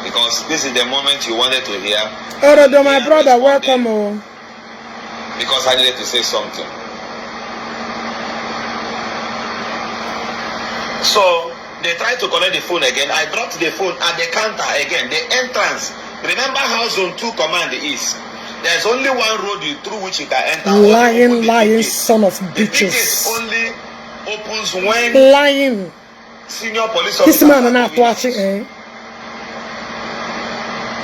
Because this is the moment you wanted to hear. Oh, my brother, welcome. Because I needed to say something. So they tried to collect the phone again. I dropped the phone at the counter again. The entrance. Remember how zone 2 command is? There's only one road through which you can enter. Lying son of bitches. The only opens when lying senior police officer. This man not watching.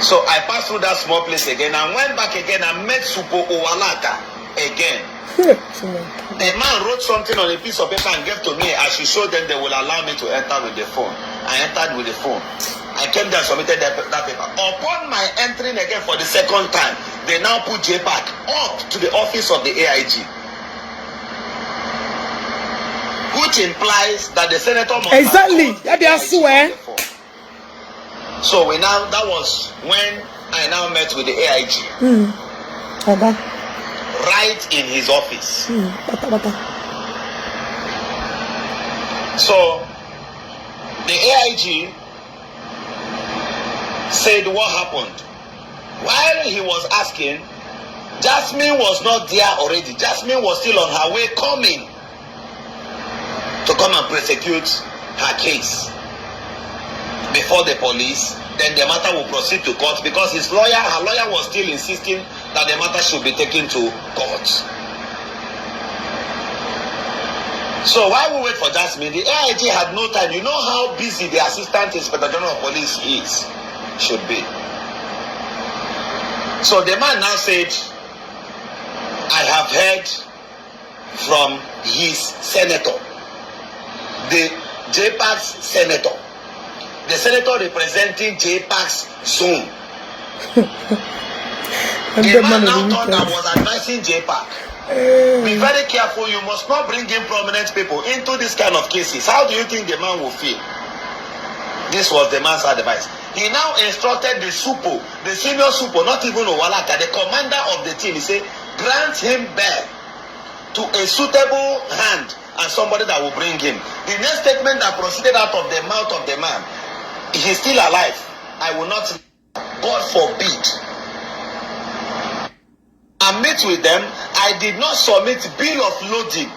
So I passed through that small place again and went back again and met Supo Owalaka again. The man wrote something on a piece of paper and gave to me. I should show them they will allow me to enter with the phone. I entered with the phone. I came there and submitted that paper. Upon my entering again for the second time, they now put Jpac up to the office of the AIG. Which implies that the senator must exactly. That I swear. So that was when I now met with the AIG. Right in his office. So the AIG said what happened. While he was asking, Jasmine was not there already. Jasmine was still on her way coming to come and prosecute her case before the police. Then the matter will proceed to court because her lawyer was still insisting that the matter should be taken to court. So while we wait for Jasmine, the AIG had no time. You know how busy the Assistant Inspector General of Police should be. So the man now said, I have heard from his senator, the Jpac's senator, the senator representing Jpac's zone. The man now thought I was advising Jpac. Be very careful. You must not bring in prominent people into this kind of cases. How do you think the man will feel? This was the man's advice. He now instructed the SUPO, the senior SUPO, not even Owalaka, the commander of the team. He said, grant him bail to a suitable hand and somebody that will bring him. The next statement that proceeded out of the mouth of the man, he's still alive. I will not, God forbid. I met with them. I did not submit bill of loading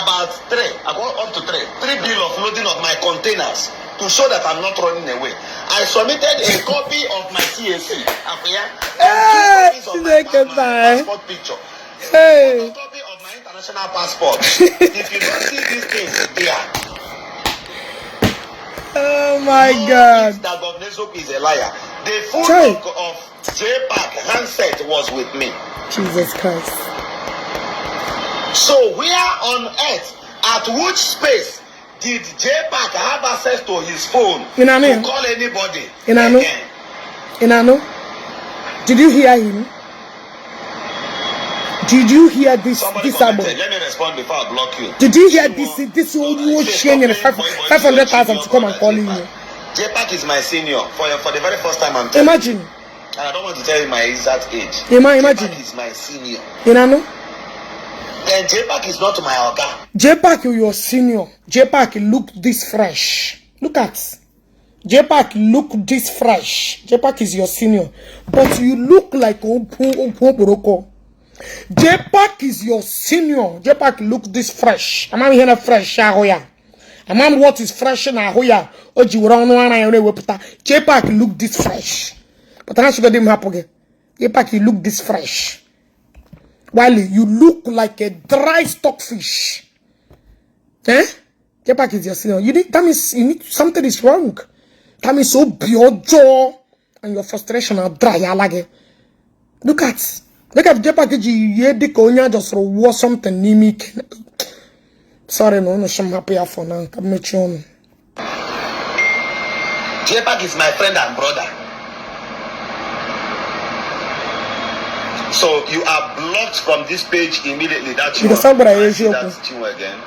about three bill of loading of my containers to show that I'm not running away. I submitted a copy of my CAC, Akwa, and 2 copies of my passport picture. A copy of my international passport. If you don't see these things, there. Oh my God. That Governor is a liar. The full book of Jpac handset was with me. Jesus Christ. So where on earth, at which space did Jpac have access to his phone to call anybody? Inano? Did you hear him? Did you hear this? Somebody This commented. album? Let me respond before I block you. Did you hear this old sharing 500,000 to come and call you? Jpac is my senior. For the very first time, I'm telling Imagine. you. And I don't want to tell you my exact age. Imagine. Jpac is my senior. You know? Then Jpac is not my organ. Jpac, your senior. Jpac look this fresh. Look at. Jpac look this fresh. Jpac is your senior. But you look like Oporoko. Jpac is your senior. Jpac look this fresh. I'm not here fresh. I'm what is fresh in Ahoya. Jpac look this fresh. But I'm not sure them happen. Jpac, you look this fresh. While you look like a dry stockfish. Eh? Jpac is your senior. That means you need something is wrong. That means so your jaw and your frustration are dry. Look at Jpac. You just war something nimic. Sorry, no, I'm happy for now. Jpac is my friend and brother. So you are blocked from this page immediately. That's you. That's you again.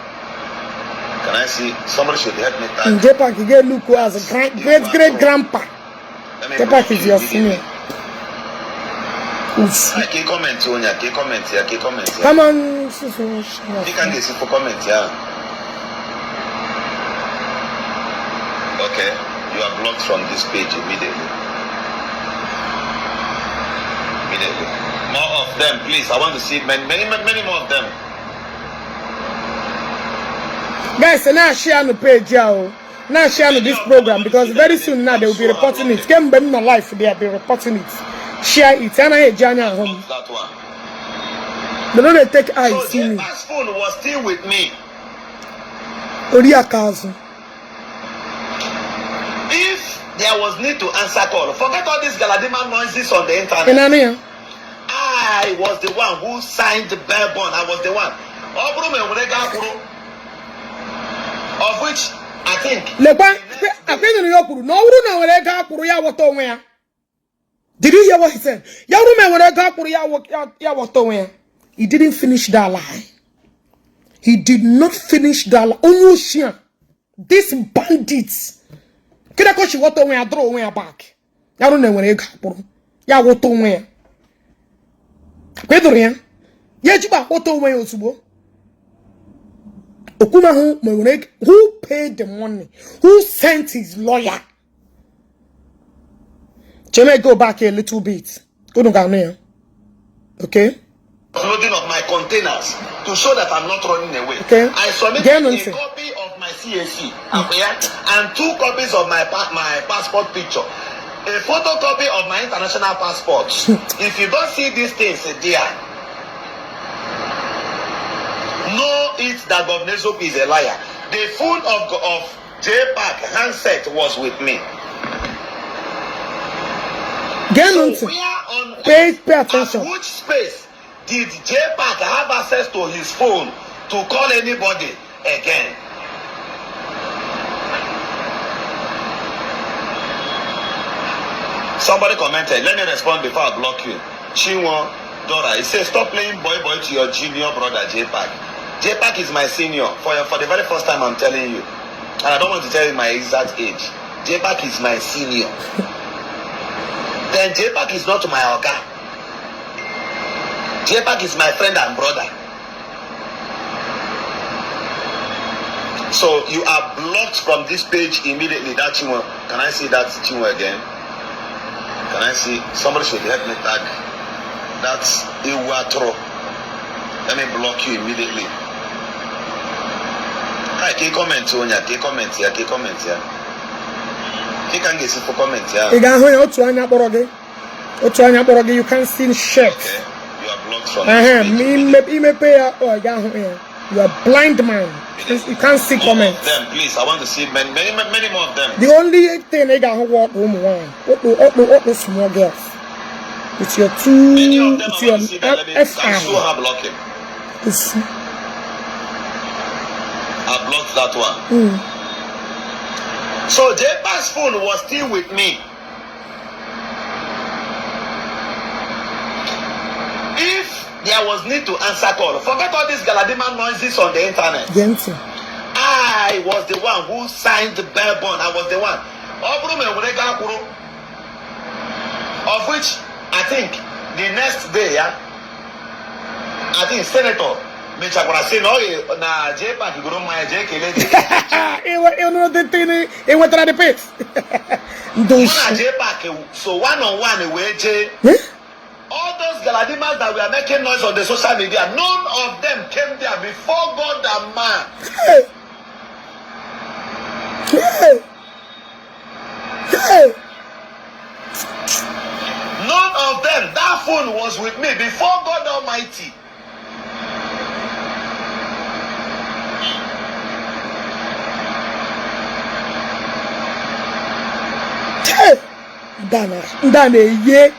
Can I see? Somebody should help me tag. Jpac, you get look as a great grandpa. Jpac is your senior. Can comment on ya? Can comment here? Can comment here? Come on. You can get for comment here. Okay, you are blocked from this page immediately. More of them, please. I want to see many more of them. Guys, now share the page, now share this program because very soon now they will be reporting it. Came back in my life, they'll be reporting it. Share it. And I journey at home. That one. They don't take eyes. So Jpac's phone was still with me. If there was need to answer call, forget all these Galadima noises on the internet. I was the one who signed the bail bond. I was the one. Of which I think. Did you hear what he said? He didn't finish that lie. He did not finish that lie. These bandits. I draw back. Pedro, who paid the money? Who sent his lawyer? Let me go back a little bit. Go to Ghana. Okay? Loading of my containers to show that I'm not running away. Okay. I submitted a copy of my CAC and 2 copies of my passport picture. A photocopy of my international passport. If you don't see these things, dear, know it that Governor Zope is a liar. The phone of Jpac handset was with me. Pay attention. At which space did Jpac have access to his phone to call anybody again? Somebody commented, let me respond before I block you. Chinwo Dora, he says, stop playing boy to your junior brother Jpac. Jpac is my senior. For the very first time, I'm telling you. And I don't want to tell you my exact age. Jpac is my senior. Then Jpac is not my organ. Jpac is my friend and brother. So you are blocked from this page immediately. That Chinwo. Can I see that Chinwo again? Can I see? Somebody should help me tag. That's Iwatro. Let me block you immediately. Hi, can you comment on ya? Can you comment here? Can you comment here? You can get some comment here. You can't see shit. Okay. You are blocked from this page. You are blind man. You can't see comments. Them, please. I want to see many more of them. The only thing they got walk home what small girls. It's your two. Many of them it's your FI. Block him. I blocked that one. So Jpac's phone was still with me. If there was need to answer call. Forget all these Galadima noises on the internet. Gentle. I was the one who signed the bail bond. I was the one. Of which I think the next day, yeah, I think Senator Michakura said, "No, na Jpac go my JK." You know the thing. He went to the pit. So one way, J. All those Galadimas that were making noise on the social media, none of them came there before God and man. Hey. Hey. Hey. None of them. That phone was with me before God Almighty. Hey. Dana, yeah.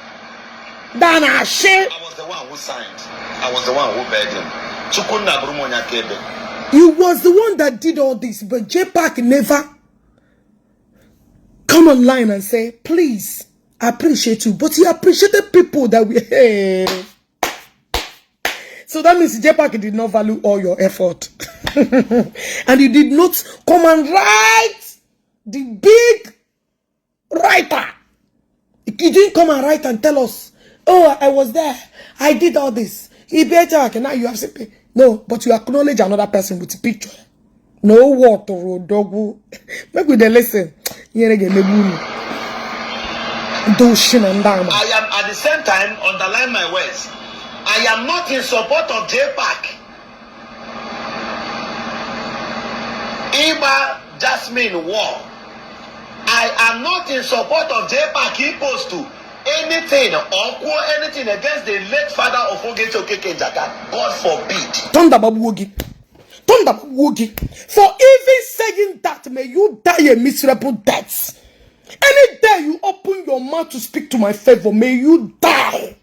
Dana, shit. I was the one who signed. I was the one who paid him. Chukuna Brumonya Kebe. You was the one that did all this, but Jpac never come online and say, please, I appreciate you. But he appreciated people that we hey. So that means Jpac did not value all your effort. And you did not come and write the big writer. You didn't come and write and tell us, oh, I was there. I did all this. He better, okay, now you have to pay. No, but you acknowledge another person with a picture. No water, dog. Make we listen. I am at the same time underline my words. I am not in support of Jpac. Iba Jasmine War. I am not in support of Jpac. He posed to anything or quote anything against the late father of Ogechi Okeke Jaka. God forbid. Thunder Babuogi. For even saying that, may you die a miserable death. Any day you open your mouth to speak to my favor, may you die.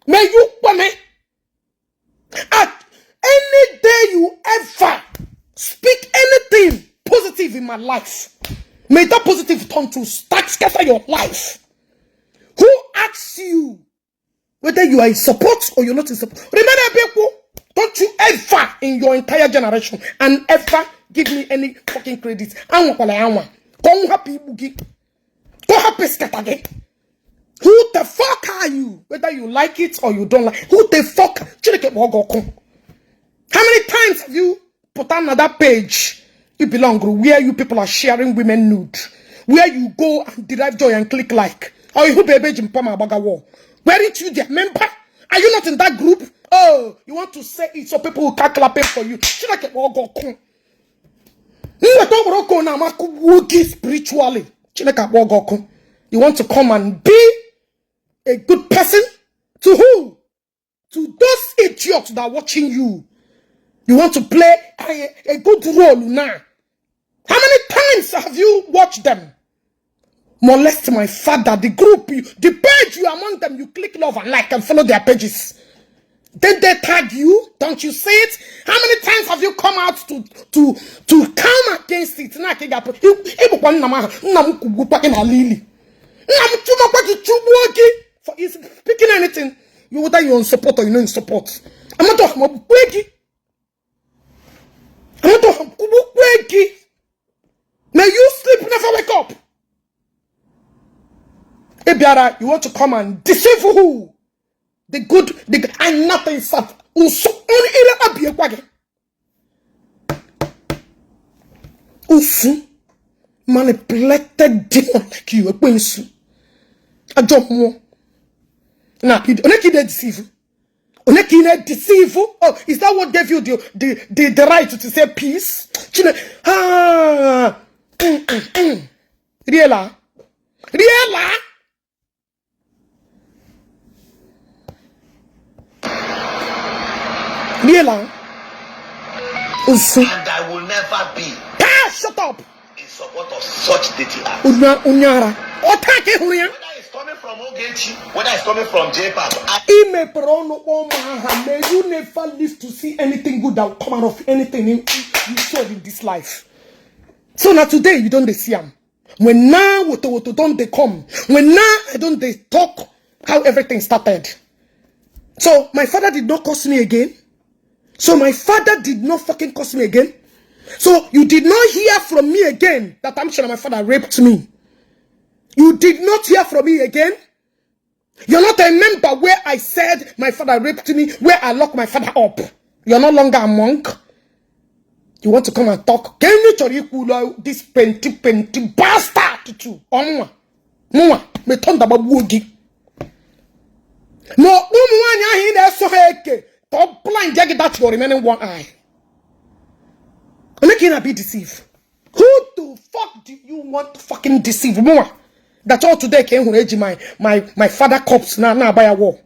May you at any day you ever speak anything positive in my life, may that positive turn to scatter your life. Who asks you whether you are in support or you're not in support? Remember, people, don't you ever in your entire generation and ever give me any fucking credit. Don't happy boogie. Don't happy scatter. Who the fuck are you? Whether you like it or you don't like, who the fuck? How many times have you put on another page you belong where you people are sharing women nude, where you go and derive joy and click like? Or you baby Jim Pama Baga War? Weren't you their member? Are you not in that group? Oh, you want to say it so people will start clapping for you? Spiritually, you want to come and be a good person to who? To those idiots that are watching you. You want to play a good role now. How many times have you watched them molest my father? The group, the page you among them, you click love and like and follow their pages. Did they tag you? Don't you see it? How many times have you come out to come against it? For speaking anything, whether you're in support or you're not in support. I'm not talking about Wegi. I'm not talking about Wegi. May you sleep, never wake up. Ebiara, you want to come and deceive who? The good, and nothing stuff. Usu manipulated demon like you. A job more. Now, Oneki deceive. Oneki deceive. Oh, is that what gave you the right to say peace? Riela. And I will never be. Shut up. In support of such dirty acts. Unyara. Whether it's coming from Ogechi, whether it's coming from Jpac. May you never live to see anything good that will come out of anything you saw in this life. So now today you don't see them. When now what don't they come? When now I don't they talk how everything started. So my father did not curse me again. So my father did not fucking curse me again. So you did not hear from me again that I'm sure my father raped me. You did not hear from me again. You're not a member where I said my father raped me, where I locked my father up. You're no longer a monk. You want to come and talk? Can you tell you this penti bastard to you? Me turn the babugi. No, so top blind jagged that for remaining one eye. Making a be deceived. Who the fuck do you want to fucking deceive more? That all today came when my father corpse now by a war.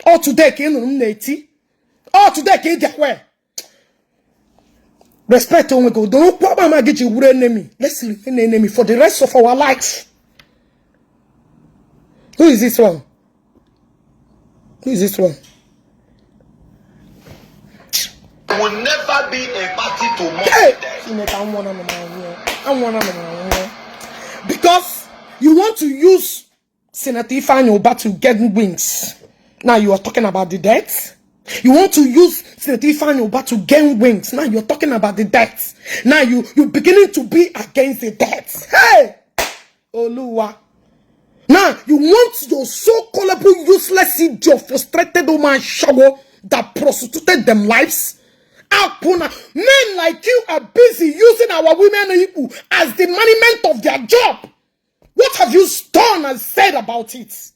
All today came on Nati. All today came that way. Respect only go. Don't probably get you enemy. Let's remain an enemy for the rest of our lives. Who is this one? Who is this one? Will never be a party to mock them. Because you want to use Senator Ifeanyi Ubah to get wings. Now you are talking about the death. You want to use Senator Ifeanyi Ubah to gain wings. Now you're talking about the death. Now you're beginning to be against the death. Hey! Oluwa. Now you want your so-called useless idiot, frustrated woman shower that prostituted them lives. Men like you are busy using our women as the monument of their job. What have you done and said about it?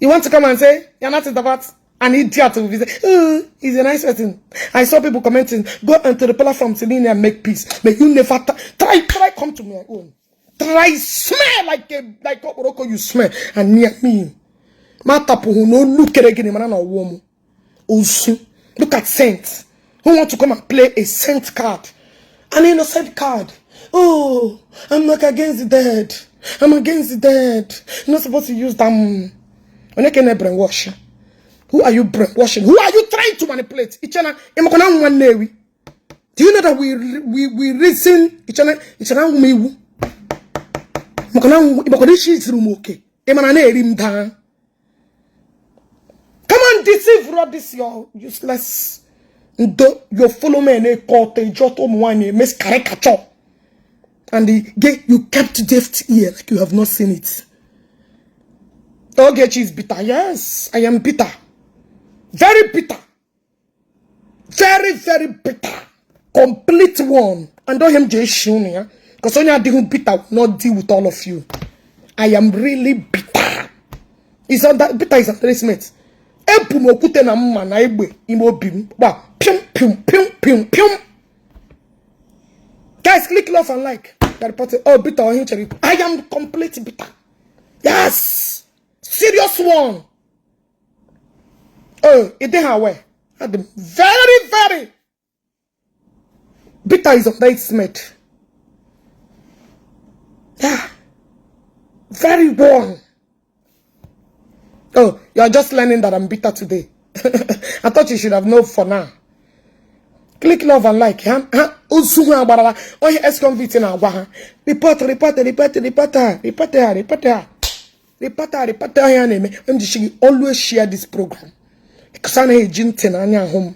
You want to come and say, you're not about an idiot to visit? Oh, he's a nice person. I saw people commenting, go onto the platform Celine and make peace. May you never try come to my own. Try smell like Okoroko you smell and near me. Matapu who no look at again man or woman. Also, look at saints. Who want to come and play a saint card? An innocent card. Oh, I'm not against the dead. I'm against the dead. You're not supposed to use them. When I can brainwash. Who are you brainwashing? Who are you trying to manipulate? Do you know that we reason each other? Come on, deceive this your useless. You follow me in a court, a jot on one, a miss caricature. And you kept deaf ear like you have not seen it. Ogechi is bitter. Yes, I am bitter. Very bitter. Very, very bitter. Complete one. And don't him just show me. Because when you are dealing bitter, will not deal with all of you. I am really bitter. It's not that bitter is a placement. Guys, click love and like. Oh, bitter. I am completely bitter. Yes. Serious one. Oh, it didn't have way. Very, very bitter is a placement. Yeah. Very warm. Oh, you're just learning that I'm bitter today. I thought you should have known for now. Click love and like. Oh, ex-convict in Akwa. Report her. Always share this program. Because I know home.